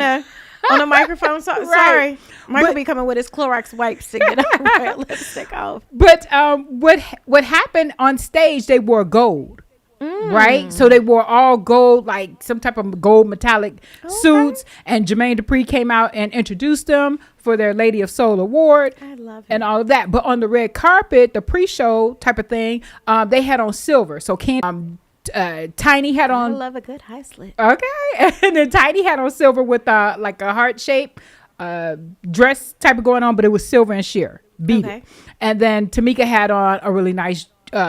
the microphone. So, Right. Sorry. Michael But- be coming with his Clorox wipes to get our lipstick off. But what happened on stage? They wore gold, right? So they wore all gold, like some type of gold metallic suits. And Jermaine Dupri came out and introduced them for their Lady of Soul Award. I love it. And all of that. But on the red carpet, the pre-show type of thing, they had on silver. So Tiny had I on. love a good high slit. Okay. And then Tiny had on silver with like a heart shape dress type of going on, but it was silver and sheer beaded. Okay. And then Tamika had on a really nice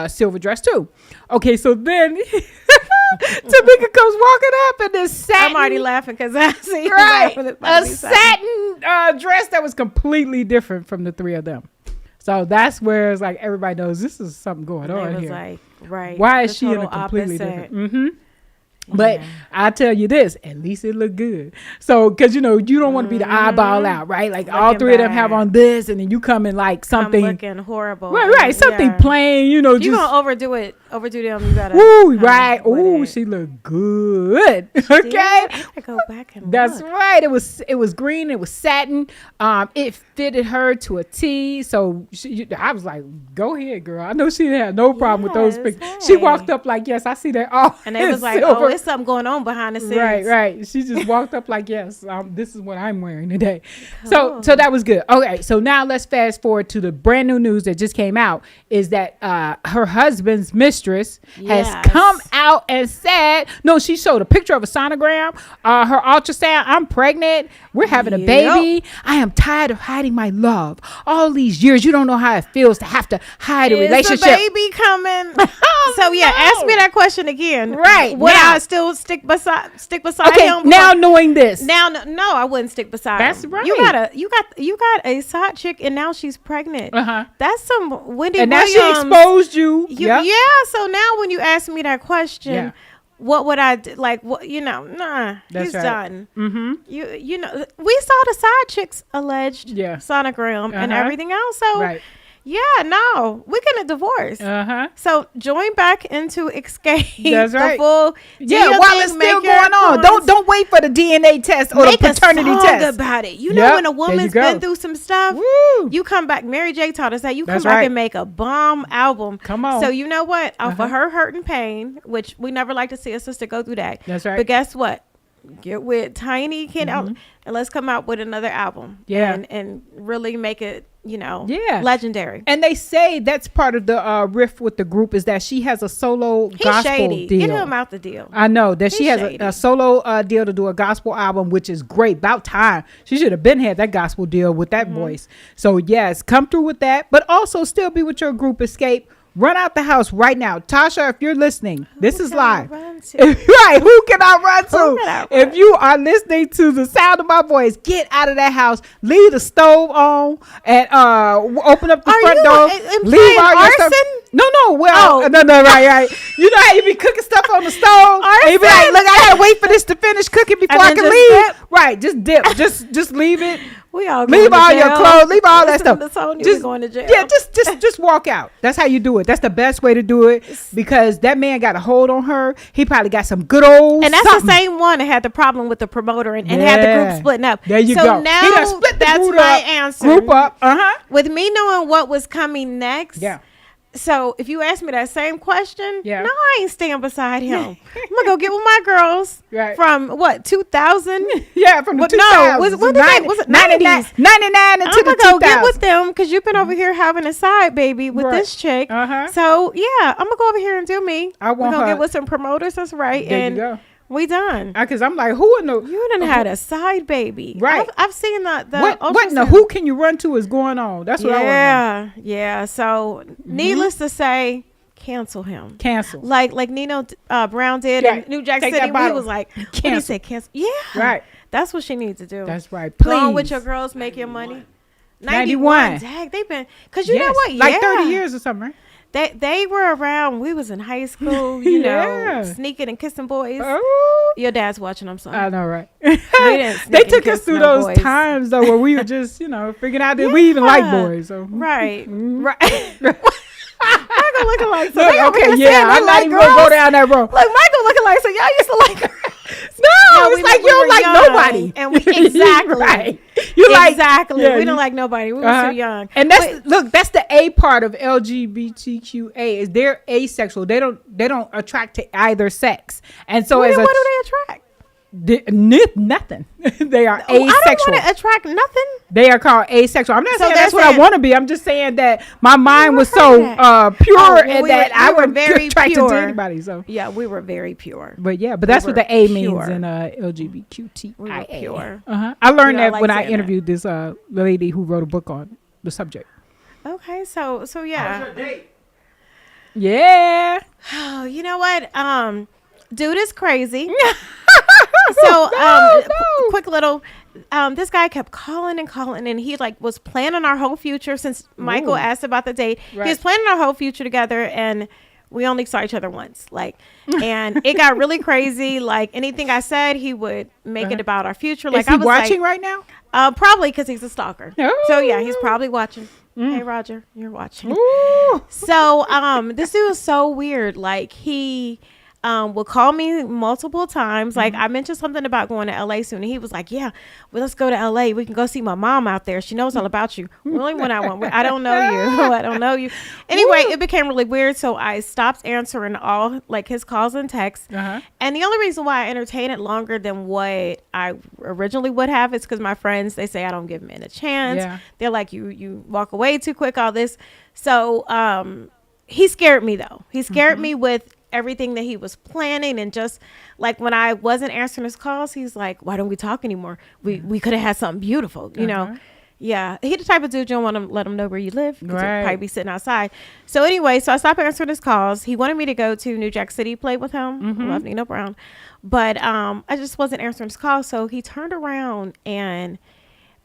silver dress too. Okay, so then Tamika comes walking up in this satin. I'm already laughing because I see Right, you about a to be something. satin dress that was completely different from the three of them. So that's where it's like everybody knows this is something going It on was here. like, right. Why the is she in a total completely opposite. different? But I tell you this, at least it looked good. So, because you don't want to be the eyeball out, right? Like all Looking three of them bad. have on this, and then you come in like I'm something, looking horrible. right? Something Yeah. plain, You just gonna overdo them? You gotta. woo, come right? with Ooh, it. she looked good. Yeah, Okay. I gotta go back and That's look. right. It was green. It was satin. It fitted her to a T. So I was like, "Go ahead, girl." I know she had no problem with those Yes, pictures. She hey. walked up like, "Yes, I see that." Oh, And they was like, silver. "Oh, it's something going on behind the scenes." Right. She just walked up like, "Yes, this is what I'm wearing today." So that was good. Okay, so now let's fast forward to the brand new news that just came out. Is that her husband's mistress Yes. has come out out and said, no, she showed a picture of a sonogram, her ultrasound. I'm pregnant. We're having a baby. I am tired of hiding my love. All these years, you don't know how it feels to have to hide a relationship. Is a baby coming? So yeah, ask me that question again. Right. Would now, I still stick beside okay, him? now knowing this. Now, no, I wouldn't stick beside him. That's right. You got a side chick, and now she's pregnant. That's some Wendy and now Williams. she exposed you. Yeah. So now when you ask me that question, what would I do? Like, what, nah, That's he's right. done. You know, we saw the side chicks alleged sonogram and everything else. So yeah, no, we're getting a divorce. So join back into Escape. That's right. The full while thing, it's still make your going on. cons. Don't wait for the DNA test or Make the paternity a song test about it. You know, when a woman's been through some stuff, Woo. you come back. Mary J taught us that you come That's back right. and make a bomb album. Come on. So you know what? For her hurt and pain, which we never like to see a sister go through that. That's right. But guess what? Get with Tiny Kid and let's come out with another album. Yeah. And really make it, Yeah. legendary. And they say that's part of the riff with the group is that she has a solo He's gospel shady. deal. Get him out the deal. I know that she He's has shady. a solo deal to do a gospel album, which is great. About time. She should have been had that gospel deal with that voice. So yes, come through with that, but also still be with your group Escape. Run out the house right now. Tasha, if you're listening, this is live. Right. Who can I run to? If you are listening to the sound of my voice, get out of that house. Leave the stove on and open up the front door. Leave all your stuff. No. Well, no, right. You know how you be cooking stuff on the stove? And you be like, look, I gotta wait for this to finish cooking before I can leave. Dip. Right, just dip. just leave it. We all leave going all to your jail. clothes, leave all that Listen stuff. to Sonya, we going to jail. Yeah, just walk out. That's how you do it. That's the best way to do it because that man got a hold on her. He probably got some good old And that's something. the same one that had the problem with the promoter and had the group splitting up. There you so go. now He done split the that's group my up, answer. Group up. With me knowing what was coming next. Yeah. So if you ask me that same question, Yeah. no, I ain't staying beside him. I'm gonna go get with my girls from what 2000. Yeah, from the What 2000s. was it 99 90s? 99 into I'm the gonna go get 2000s. with them because you've been over here having a side baby with this chick. So yeah, I'm gonna go over here and do me. I want We're gonna her- get with some promoters. That's right. There you and go. we done. Because I'm like, who in the You done had a side baby, Right. I've seen the what in the ultrasound. who can you run to is going on? That's what I want to know. Yeah. So needless to say, cancel him. Cancel. Like Nino Brown did Yeah, in New Jack take City. that We bottle. was like, what did he Cancel. say? Cancel. Yeah. Right. That's what she needs to do. That's right. Go on with Please. your girls, make your money. 91. Dang, they've been because you know what? Like Yeah. 30 years or something, right? They were around. We was in high school. You Yeah. know, sneaking and kissing boys. Oh. Your dad's watching. I'm sorry. I know, right? didn't They sneak and took us kiss through no those boys. times though, where we were just, figuring out that we even like boys. So Right. Mm-hmm. Right. Michael looking like so. Look, they over okay, here yeah, saying they I'm not like even gonna go girls. down that road. Like Michael looking like so. Y'all used to like her. No, we it's like we you don't were like young, nobody. and we exactly Right. You like exactly. yeah, we you- don't like nobody. We were too young. And that's look, that's the A part of LGBTQA is they're asexual. They don't attract to either sex. And so What as do a they attract? nothing. They are I don't asexual. want to attract nothing. They are called asexual. I'm not So saying they're that's what I saying- want to be. I'm just saying that my mind was so pure Oh, well, and we that were- I we were wasn't very attracted pure. to anybody. So, Yeah, we were very pure. but yeah, but We that's what were the A pure. means in LGBTQIA. We were pure. I learned Yeah, I that like when I saying that. interviewed this lady who wrote a book on the subject. Okay, so yeah. Yeah. Oh, you know what? Dude is crazy. So, quick little. This guy kept calling and calling, and he like was planning our whole future. Since Michael Ooh. asked about the date, Right. he was planning our whole future together, and we only saw each other once. Like, and it got really crazy. Like anything I said, he would make it about our future. Like Is he I was watching like, right now? probably because he's a stalker. So yeah, he's Ooh. probably watching. Hey Roger, you're watching. Ooh. So this dude was so weird. Like he would call me multiple times. Like I mentioned something about going to LA soon, and he was like, "Yeah, well, let's go to LA. We can go see my mom out there. She knows all about you." Really, when I went, I don't know you. I don't know you. Anyway, it became really weird. So I stopped answering all like his calls and texts. And the only reason why I entertained it longer than what I originally would have is because my friends, they say I don't give men a chance. Yeah. They're like, you walk away too quick. All this. So he scared me though. He scared me with everything that he was planning. And just like when I wasn't answering his calls, he's like, why don't we talk anymore? We could have had something beautiful, you know? Yeah, he the type of dude you don't want to let him know where you live. 'Cause he'll probably be sitting outside. So anyway, so I stopped answering his calls. He wanted me to go to New Jack City, play with him. Love Nino Brown. But I just wasn't answering his calls. So he turned around and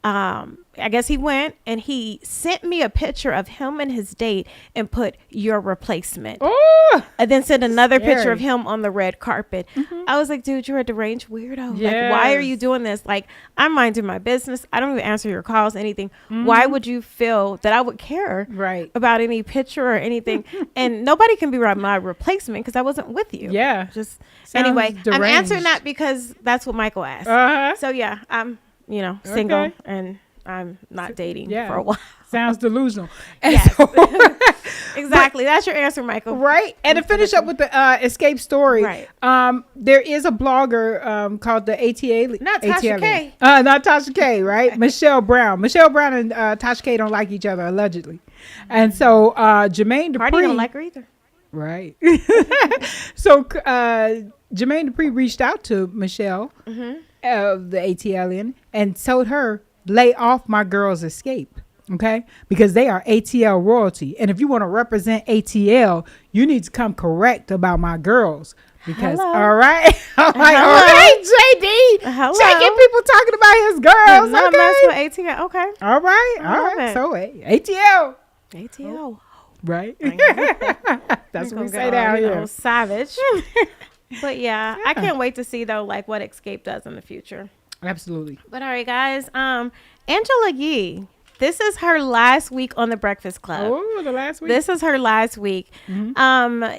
I guess he went and he sent me a picture of him and his date and put your replacement. Oh, And then sent another picture scary. of him on the red carpet. I was like, dude, you're a deranged weirdo. Like, why are you Yes. doing this? Like, I'm minding my business. I don't even answer your calls, anything. Why would you feel that I would care Right. about any picture or anything? And nobody can be my replacement because I wasn't with you. Yeah. Just Sounds anyway, I'm answering deranged. that because that's what Michael asked. Uh-huh. So yeah, I'm single Okay. and I'm not dating Yeah. for a while. Sounds delusional. And Yes. so- Exactly. That's your answer, Michael. Right. And to finish up with the escape story, Right. there is a blogger called the ATA. Not Tasha ATL. K. Not Tasha K, right? Michelle Brown. Michelle Brown and Tasha K don't like each other, allegedly. And so Jermaine Cardi Dupri. don't like her either. Right. So Jermaine Dupri reached out to Michelle of the ATLN and told her, lay off my girls escape. Okay, because they are ATL royalty, and if you want to represent ATL, you need to come correct about my girls. Because Hello. all right, I'm like, Hello. all right, JD, Hello. checking people talking about his girls. Not mess with Okay, ATL. Okay. all right, I all love right. it. So ATL, ATL. right? That's what we Gonna say go, down you know, here. savage. But yeah, I can't wait to see though, like what Escape does in the future. Absolutely. But all right, guys. Angela Yee. This is her last week on the Breakfast Club. Oh, the last week. This is her last week.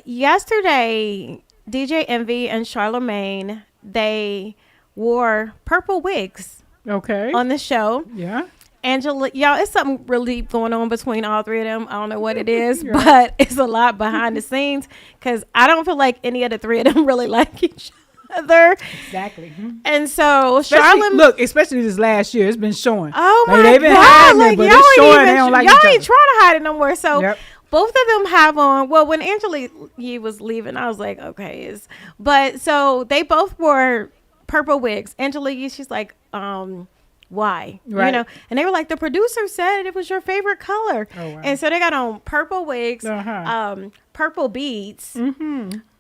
Yesterday, DJ Envy and Charlemagne, they wore purple wigs Okay. on the show. Yeah. Angela, y'all, it's something really going on between all three of them. I don't know what it is, but it's a lot behind the scenes because I don't feel like any of the three of them really like each other. Exactly. And so Especially, Charlemagne, look, especially this last year, it's been showing. oh Like, my they've been God, hiding like it, but y'all it's ain't showing even, they don't like y'all each ain't other. trying to hide it no more. So Yep. both of them have on, well, when Angela Yee was leaving, I was like, okay, but so they both wore purple wigs. Angela Yee, she's like, why? You Right. know, and they were like, the producer said it was your favorite color. Oh, wow. And so they got on purple wigs, Uh-huh. purple beads.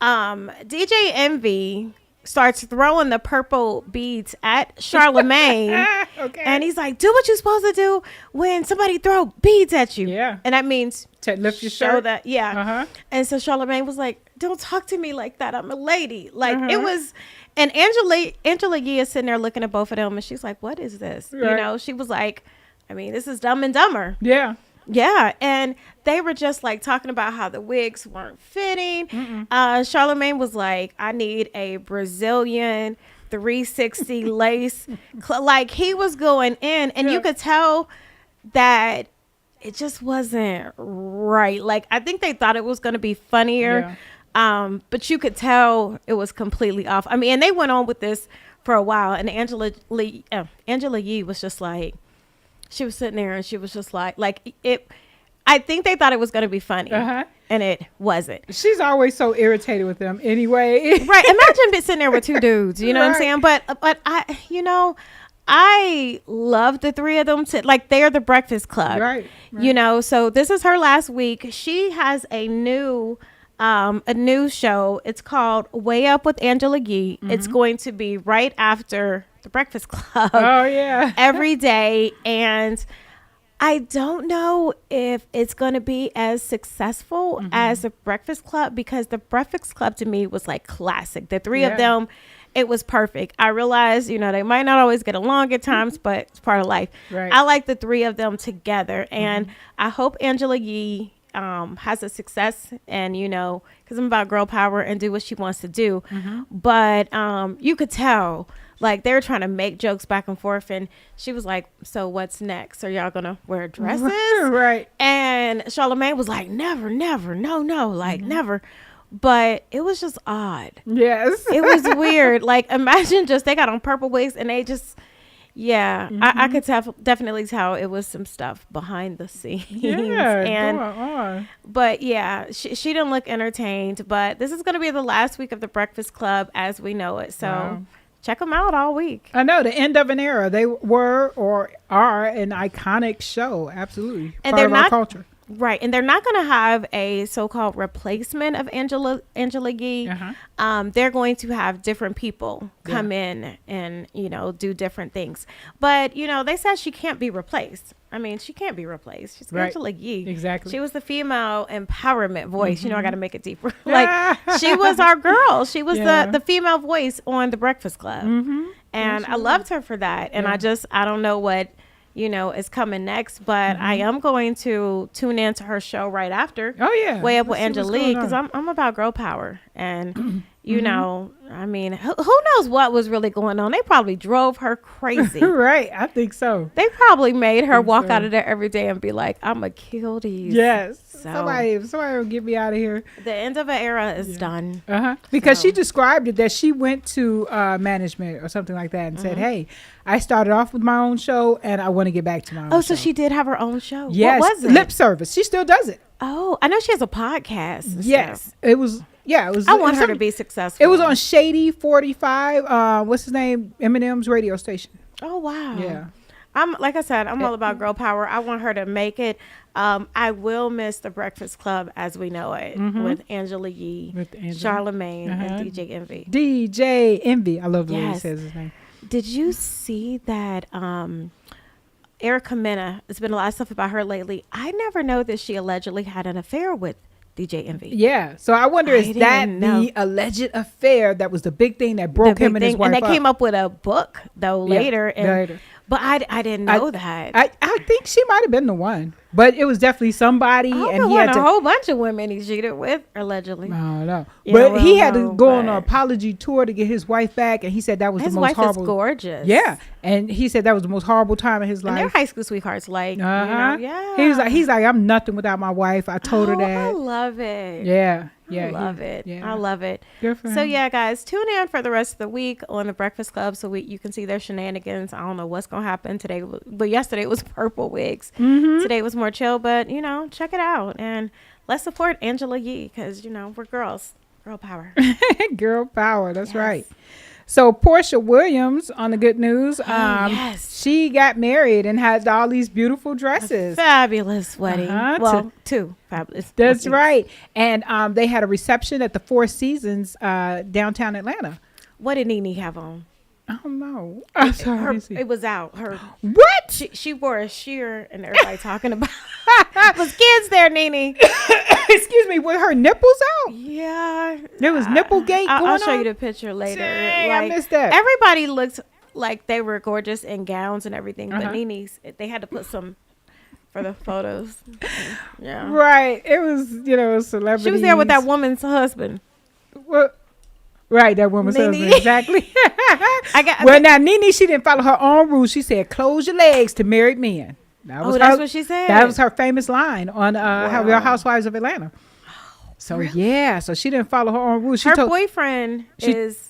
DJ Envy starts throwing the purple beads at Charlemagne. Okay. And he's like, do what you're supposed to do when somebody throw beads at you. Yeah. And that means To lift your show shirt. that. Yeah. Uh-huh. And so Charlemagne was like, don't talk to me like that. I'm a lady. Like it Uh-huh. was, and Angela Yee is sitting there looking at both of them and she's like, what is this? You Right. know, she was like, I mean, this is Dumb and Dumber. Yeah. Yeah, and they were just like talking about how the wigs weren't fitting. Charlemagne was like, I need a Brazilian 360 lace. Like he was going in, and you could tell that it just wasn't right. Like I think they thought it was going to be funnier, but you could tell it was completely off. I mean, and they went on with this for a while, and Angela Yee was just like, she was sitting there and she was just like it. I think they thought it was going to be funny, and it wasn't. She's always so irritated with them anyway. Right? Imagine being sitting there with two dudes. You know what I'm Right. saying? But I, I love the three of them. They're the Breakfast Club, Right. You know. So this is her last week. She has a new show. It's called Way Up with Angela Yee. It's going to be right after the Breakfast Club. Oh, yeah. Every day. And I don't know if it's going to be as successful as the Breakfast Club, because the Breakfast Club to me was like classic. The three of them, it was perfect. I realize, they might not always get along at times, but it's part of life. Right. I like the three of them together. And I hope Angela Yee has a success, and because I'm about girl power and do what she wants to do. But you could tell, like, they were trying to make jokes back and forth, and she was like, so what's next? Are y'all gonna wear dresses? Right. And Charlemagne was like, never, no, like never. But it was just odd. Yes. It was weird. Like, imagine they got on purple wigs and they just, Yeah, I could definitely tell it was some stuff behind the scenes. Yeah, and going on. but yeah, she didn't look entertained. But this is going to be the last week of the Breakfast Club as we know it. So Wow. check them out all week. I know, the end of an era. They were or are an iconic show. Absolutely. And Part they're of our not culture. right, and they're not going to have a so-called replacement of Angela Yee. They're going to have different people come in and do different things. But they said she can't be replaced. I mean, she can't be replaced. She's Right. Angela Yee. Exactly. She was the female empowerment voice. I got to make it deeper. Like she was our girl. She was Yeah. the female voice on the Breakfast Club, and I loved her for that. And I don't know what is coming next, but I am going to tune into her show right after. Oh, yeah. Way Up with Let's see what's Angelique, going because on. I'm about girl power, and I mean, who knows what was really going on? They probably drove her crazy. Right. I think so. They probably made her walk so. out of there every day and be like, "I'm gonna kill these." Yes. So- Somebody will get me out of here. The end of an era is done. Because So- she described it that she went to management or something like that and said, "Hey, I started off with my own show and I want to get back to my own." Oh, so show. she did have her own show. Yes, What was it? lip service. She still does it. Oh, I know she has a podcast. and Yes, stuff. it was. Yeah, it was. I it want was her to some- be successful. It was on Shady 45. What's his name? Eminem's radio station. Oh wow. Yeah. I'm like I said, I'm all about girl power. I want her to make it. I will miss the Breakfast Club as we know it with Angela Yee, With Angela. Charlemagne, and DJ Envy. DJ Envy. I love the way he Yes. says his name. Did you see that Erica Mena? There's been a lot of stuff about her lately. I never know that she allegedly had an affair with DJ Envy. Yeah. So I wonder, is didn't that know. the alleged affair that was the big thing that The broke big him and his thing. wife And they came up with a book though Yeah, later. And, later. But I didn't know that. I think she might have been the one, but it was definitely somebody, I and he want had a to. whole bunch of women he cheated with allegedly. I don't know. Yeah, But we he don't had to know, go on an but- apology tour to get his wife back, and he said that was His the most wife horrible. is gorgeous. Yeah, and he said that was the most horrible time of his And they're life. high school sweethearts. Like, Uh-huh. yeah. He's like, I'm nothing without my wife. I told her Oh, I that. love it. Yeah, yeah, I love it. Yeah. I love it. Good for So him. yeah, guys, tune in for the rest of the week on the Breakfast Club so you can see their shenanigans. I don't know what's gonna happen today, but yesterday it was purple wigs. Mm-hmm. Today was more chill, but check it out and let's support Angela Yee because we're girls, girl power. Girl power. That's Yes. right. So Portia Williams on the good news. yes. She got married and had all these beautiful dresses. Fabulous wedding. Uh-huh, Well, two fabulous. That's weddings. right. And they had a reception at the Four Seasons downtown Atlanta. What did Nene have on? I don't know. I'm sorry. I didn't see. It was out. Her What? she wore a sheer and everybody talking about was kids there, Nene. Excuse me. Were her nipples out? Yeah. There was nipple gate I'll going show on? you the picture later. Dang, I Like, missed that. Everybody looked like they were gorgeous in gowns and everything, Uh-huh. but Nene's they had to put some for the photos. Yeah. Right. It was, celebrity. She was there with that woman's husband. Well, right, that woman's Nene. husband. Exactly. I Well, now Nene, she didn't follow her own rules. She said, "Close your legs to married men." That Oh, that's what she said. That was her famous line on Real Housewives of Atlanta. So yeah, so she didn't follow her own rules. She her told, boyfriend she- is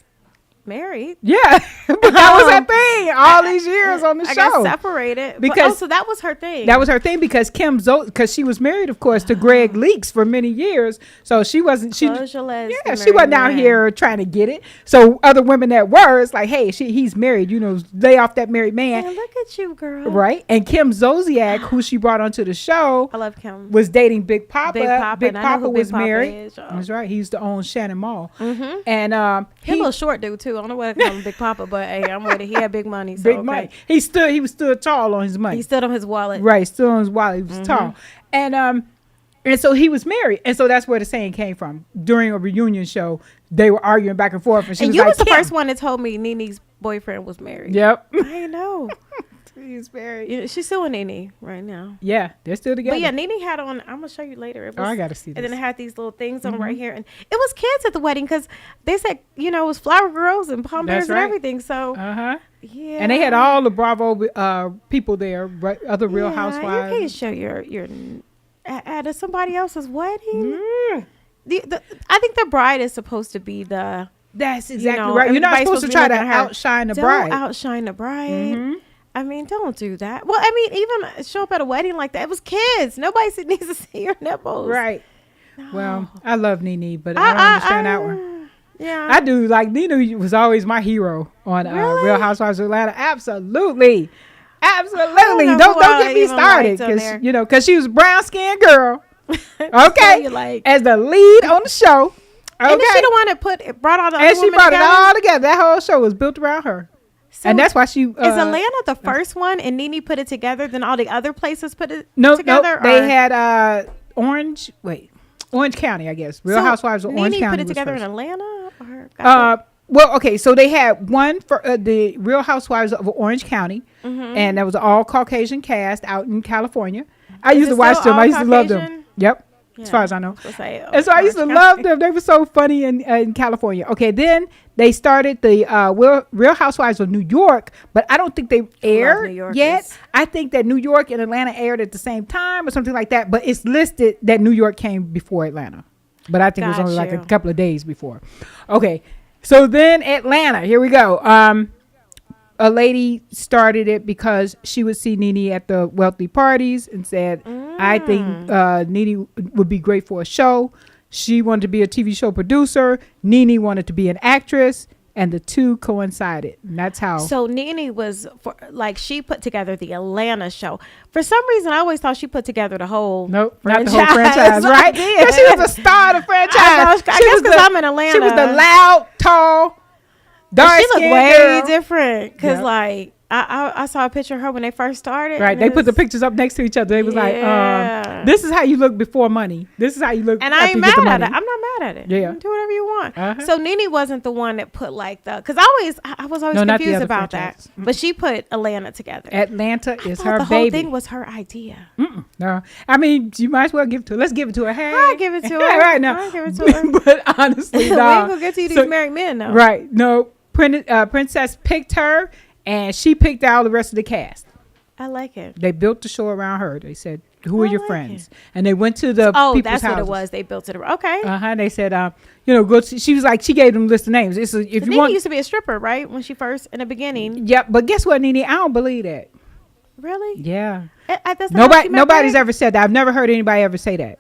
married. yeah, but that was her thing all these years on the I show. got separated Because- so that was her thing. That was her thing because because she was married, of course, to Greg Leaks for many years. So she wasn't. Close your legs Yeah, to she wasn't married out men. here trying to get it. So other women that were, it's like, hey, he's married. Lay off that married man, Man, look at you, girl. right? And Kim Zolciak, who she brought onto the show, I love Kim. was dating Big Papa. Big Papa, and I know who Big was Papa married. is, y'all. That's right. He used to own Shannon Mall. Mm-hmm. And He a little short dude too. I don't know what I call him Big Papa, but hey, I'm with it. He had big money. So big okay. money. He was stood tall on his money. He stood on his wallet. Right, still on his wallet. He was Mm-hmm. tall. And so he was married. And so that's where the saying came from. During a reunion show, they were arguing back and forth. And she And was you like, was the "Kim." first one that told me Nene's boyfriend was married. Yep. I know. He's married. Yeah, she's still with Nene right now. Yeah, they're still together. But yeah, Nene had on. I'm gonna show you later. It was, I gotta see And then this. it had these little things on right here, and it was kids at the wedding because they said it was flower girls and pom That's bears and right. everything. So Uh-huh. yeah, And they had all the Bravo people there, right, other Real You can't Housewives. show your at somebody else's wedding. Mm. I think the bride is supposed to be the. That's exactly know, right. You're not everybody's supposed to supposed to be try to looking at her. outshine the Don't bride. outshine the bride. I mean, don't do that. Well, I mean, even show up at a wedding like that. It was kids. Nobody needs to see your nipples. Right. Well, I love Nene, but I don't understand that one. Yeah. I do. Like, Nene was always my hero on Really? Real Housewives of Atlanta. Absolutely. Absolutely. know Don't who I get me even started. liked on there. Because she was a brown skinned girl. Okay. you like- As the lead on the show. Okay. And then she the one that brought all the And other she women brought it together? all together. That whole show was built around her. So And that's why she. is Atlanta the first one, and Nene put it together? Then all the other places put it together. No, they or- had Orange County, I guess. Real So Housewives of Orange Nene County put it was together first. in Atlanta. Or Well, okay, so they had one for the Real Housewives of Orange County, and that was an all Caucasian cast out in California. I used it to watch still them. I used to love them. all-Caucasian? Yep, as Yeah, far as I know. was gonna say, And so I used to Orange love County. them. They were so funny in California. Okay, then they started the Real Housewives of New York, but I don't think they aired New Yorkers. yet. I think that New York and Atlanta aired at the same time or something like that, but it's listed that New York came before Atlanta. But I think it was Got only like a you. couple of days before. Okay, so then Atlanta, here we go. A lady started it because she would see Nene at the wealthy parties and said, I think Nene would be great for a show. She wanted to be a TV show producer. Nene wanted to be an actress. And the two coincided. And that's how. So Nene was she put together the Atlanta show. For some reason, I always thought she put together the whole Nope, franchise. not the whole franchise, right? I did. Because she was the star of the franchise. I She guess was 'cause I'm in Atlanta. She was the loud, tall, dark She looked skinned way girl. different because, Yep. like, I saw a picture of her when they first started. Right, and they it put the was- pictures up next to each other. They was Yeah. like, "This is how you look before money. This is how you look." And after I ain't you get the mad at money." it. I'm not mad at it. Yeah. Do whatever you want. Uh-huh. So Nene wasn't the one that put like because I was always No, not the confused other about franchise. that. But she put Atlanta together. Atlanta I is thought her the whole baby. thing was her idea. No, I mean you might as well give it to her. Let's give it to her. Hey, I'll give it to her. right now, I'll give it to her. but honestly, We nah. ain't gonna get to you these So- married men though. Right? No, Princess picked her, and she picked out the rest of the cast. I like it. They built the show around her. They said, "Who are I your like friends?" And they went to the Oh, people's that's what houses. it was. They built it around. Okay. They said, go. She was like, she gave them a list of names. If you Nene want, used to be a stripper, right? When she first in the beginning. yeah. But guess what, Nene? I don't believe that. Really? Yeah. That's not how she met Nobody's Greg? ever said that. I've never heard anybody ever say that.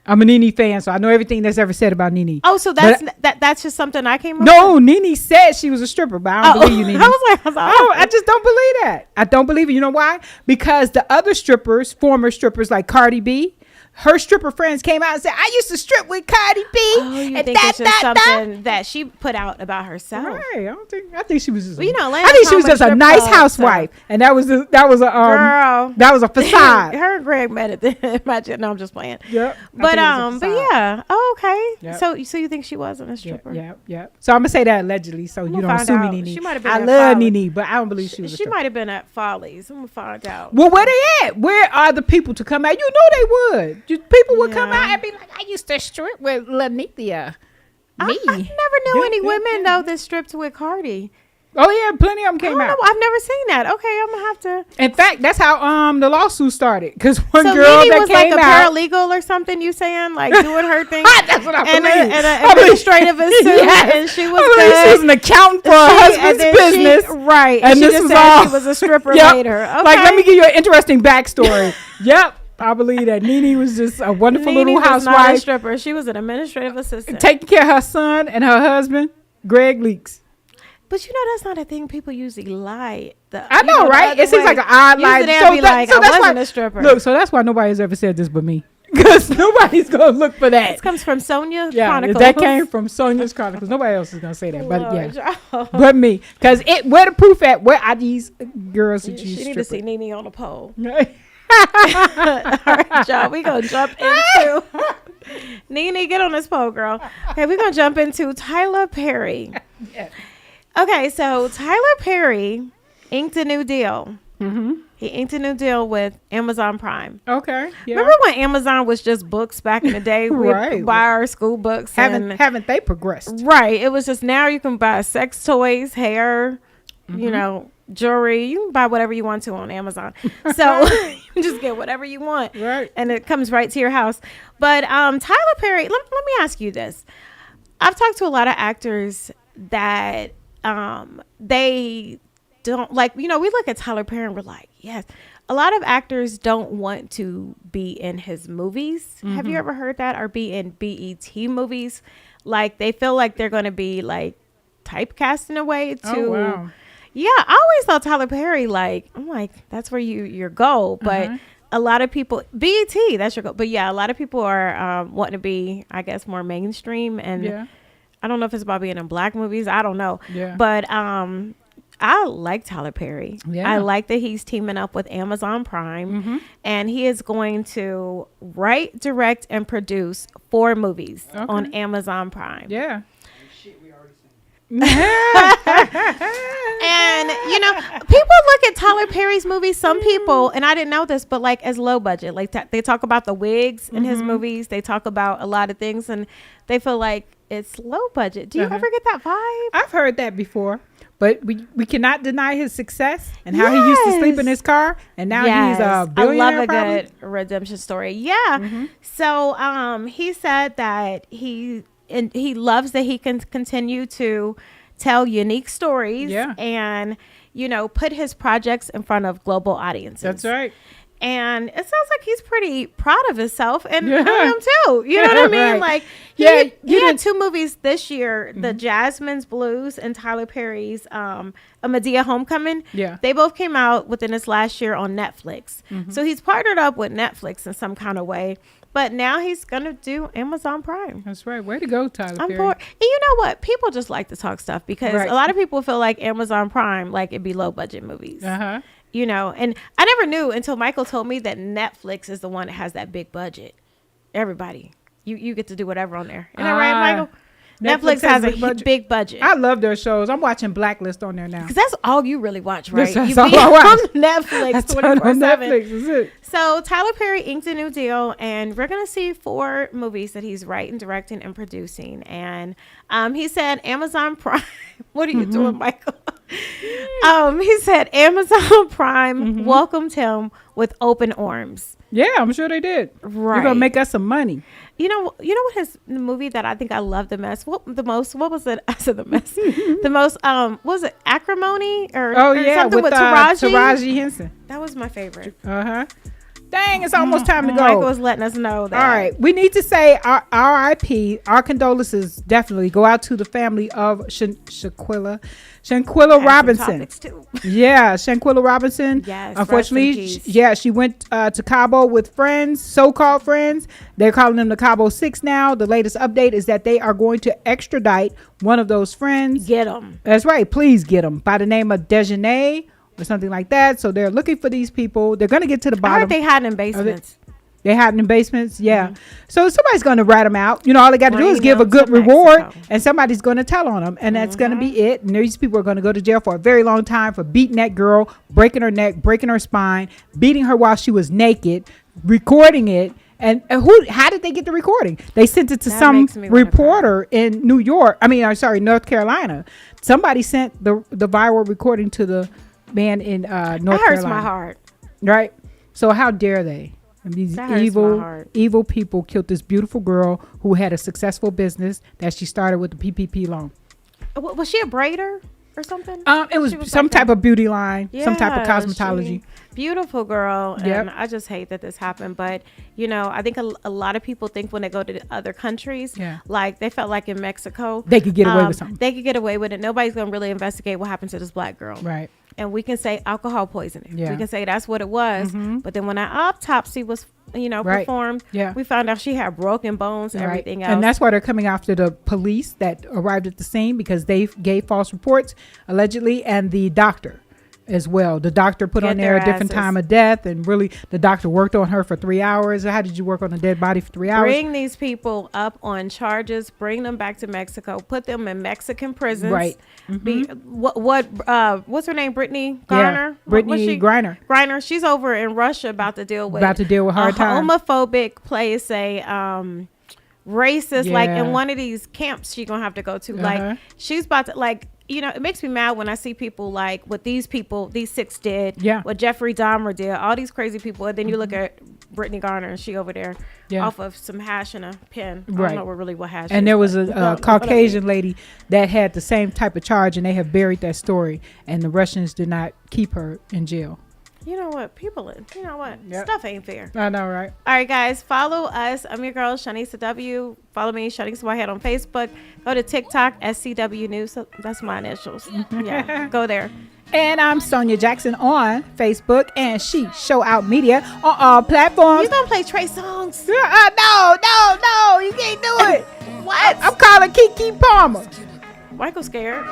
I'm a Nene fan, so I know everything that's ever said about Nene. Oh, so that's just something I came up with? No, Nene said she was a stripper, but I don't believe you, Nene. I was like, I just don't believe that. I don't believe it. You know why? Because the other strippers, former strippers like Cardi B, her stripper friends came out and said, "I used to strip with Cardi B." Oh, you and think it's just something that she put out about herself? Right. I think she was just. Well, you know, I think she was Atlanta's just a home of nice strip clubs, housewife, and that was Girl. that was a facade. Her and Greg met at the Magic. No, I'm just playing. Yep. But yeah. Oh, okay. Yep. So you think she wasn't a stripper? Yeah. So I'm gonna say that allegedly, so you gonna don't find sue me, out. Nene. She might have been I at love Follies. Nene, but I don't believe she was. a She stripper. might have been at Follies. I'm gonna find out. Well, where they at? Where are the people to come out? You know they would. People would come Yeah. out and be like, "I used to strip with Lanithia." I Me. never knew Yeah, any yeah, women though that stripped with Cardi. Oh yeah, plenty of them I came don't know. out. I've never seen that. Okay, I'm gonna have to. In fact, that's how the lawsuit started. Because one So girl Nene that was like came a out, paralegal or something. You saying like doing her thing? That's what I and believe. an I believe- administrative assistant, Yes. and she was I believe good. she was an accountant for her And husband's then business. right? And she this just was said all she was a stripper Yep. later. Okay. Like, let me give you an interesting backstory. Yep, I believe that Nene was just a wonderful Nene little was not a housewife, stripper. She was an administrative assistant. taking care of her son and her husband, Greg Leaks. But you know that's not a thing people usually lie. I know, right? It seems like an odd lie. Usually they'll be like, I that's wasn't why, a stripper. Look, so that's why nobody's ever said this but me. Because nobody's going to look for that. This comes from Sonia Yeah, Chronicles. that came from Sonia's Chronicles. Nobody else is going to say that. But Lord, yeah, y'all. but me. Because where the proof at? Where are these girls that She use need to see strippers? Nene on the pole. All right, y'all. We gonna jump into Nene. Get on this pole, girl. Okay, we're gonna jump into Tyler Perry. Okay, so Tyler Perry inked a new deal. Mm-hmm. He inked a new deal with Amazon Prime. Okay. Yeah. Remember when Amazon was just books back in the day? We'd Right. buy our school books. Haven't they progressed? Right. It was just now you can buy sex toys, hair, you know, jewelry. You can buy whatever you want to on Amazon. So you just get whatever you want. Right. And it comes right to your house. But Tyler Perry, let me ask you this. I've talked to a lot of actors that they don't like, we look at Tyler Perry and we're like, yes. A lot of actors don't want to be in his movies. Have you ever heard that? Or be in BET movies? Like, they feel like they're going to be like typecast in a way to. Oh, wow. Yeah, I always thought Tyler Perry, like, I'm like, that's where your goal. But a lot of people, BET, that's your goal. But yeah, a lot of people are wanting to be, I guess, more mainstream. And I don't know if it's about being in black movies. I don't know. Yeah. But I like Tyler Perry. Yeah. I like that he's teaming up with Amazon Prime. And he is going to write, direct, and produce 4 movies on Amazon Prime. Yeah. And people look at Tyler Perry's movies, some people, and I didn't know this, but like as low budget. Like they talk about the wigs in his movies. They talk about a lot of things, and they feel like it's low budget. Do you ever get that vibe? I've heard that before. But we cannot deny his success and how he used to sleep in his car, and now he's a billionaire. I love a probably. good redemption story. Yeah. So he said that he loves that he can continue to tell unique stories and put his projects in front of global audiences. That's right. And it sounds like he's pretty proud of himself, and I am too. You know what I mean? Right. Like, he had 2 movies this year: The Jasmine's Blues and Tyler Perry's A Medea Homecoming. Yeah, they both came out within this last year on Netflix. So he's partnered up with Netflix in some kind of way. But now he's gonna do Amazon Prime. That's right. Way to go, Tyler Perry. And you know what? People just like to talk stuff because a lot of people feel like Amazon Prime, like it'd be low budget movies. And I never knew until Michael told me that Netflix is the one that has that big budget. Everybody, you get to do whatever on there. Isn't that right, Michael? Netflix has a big budget. I love their shows. I'm watching Blacklist on there now. Because that's all you really watch, right? That's you all be I watch. on Netflix 24/7. Netflix is it. So Tyler Perry inked a new deal, and we're gonna see 4 movies that he's writing, directing, and producing. And he said Amazon Prime. What are you doing, Michael? He said Amazon Prime welcomed him with open arms. Yeah, I'm sure they did. Right. You're gonna make us some money. You know what his movie that I think I love the most? What was it? I said the most. The most was it Acrimony or something with Taraji Henson. That was my favorite. Dang, it's almost time to go. Michael was letting us know that. All right, we need to say our RIP. Our condolences definitely go out to the family of Shanquilla Robinson. Yeah, Shanquilla Robinson. Yes. Unfortunately, she went to Cabo with friends, so-called friends. They're calling them the Cabo 6 now. The latest update is that they are going to extradite one of those friends. Get them. That's right. Please get them by the name of Dejanay or something like that. So they're looking for these people. They're going to get to the bottom. I heard they hide in basements. They hide in basements, So somebody's going to rat them out. All they got to do is give a good reward, and somebody's going to tell on them, and that's going to be it. And these people are going to go to jail for a very long time for beating that girl, breaking her neck, breaking her spine, beating her while she was naked, recording it. And how did they get the recording? They sent it to some reporter in North Carolina. Somebody sent the viral recording to the man in North Carolina. That hurts my heart. Right? So how dare they? And these evil people killed this beautiful girl who had a successful business that she started with the PPP loan. Was she a braider or something? It was some type of beauty line, some type of cosmetology. Beautiful girl. And I just hate that this happened. But, I think a lot of people think when they go to other countries, like they felt like in Mexico, they could get away with something. They could get away with it. Nobody's going to really investigate what happened to this black girl. Right. And we can say alcohol poisoning. We can say that's what it was. But then when an autopsy was, performed, we found out she had broken bones and everything else. And that's why they're coming after the police that arrived at the scene, because they gave false reports, allegedly, and the doctor as well. The doctor put on there a different time of death, and really the doctor worked on her for 3 hours. How did you work on a dead body for 3 hours? Bring these people up on charges, bring them back to Mexico, put them in Mexican prisons. Right. What's her name? Brittany Griner? Yeah, Brittany Griner. Griner. She's over in Russia about to deal with hard times. Homophobic place, a racist, like in one of these camps she's gonna have to go to. Like she's about to, like, it makes me mad when I see people like what these 6 did, what Jeffrey Dahmer did, all these crazy people, and then you look at Brittany Garner, and she over there Yeah. off of some hash and a pen. I Right. don't know really what hash. And is, there was but- a Caucasian lady that had the same type of charge, and they have buried that story. And the Russians did not keep her in jail. You know what? People, you know what? Yep. Stuff ain't fair. I know, right? All right, guys, follow us. I'm your girl, Shanisa W. Follow me, Shanisa Whitehead on Facebook. Go to TikTok, SCW News. So that's my initials. Yeah, go there. And I'm Sonia Jackson on Facebook, and she Show Out Media on all platforms. You gonna play Trey songs? No, you can't do it. What? I'm calling Kiki Palmer. Michael scared.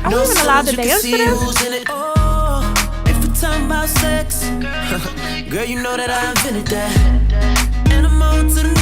Are we even allowed to dance to this? Talking about sex, girl, you know that I invented that, and I'm on to the next.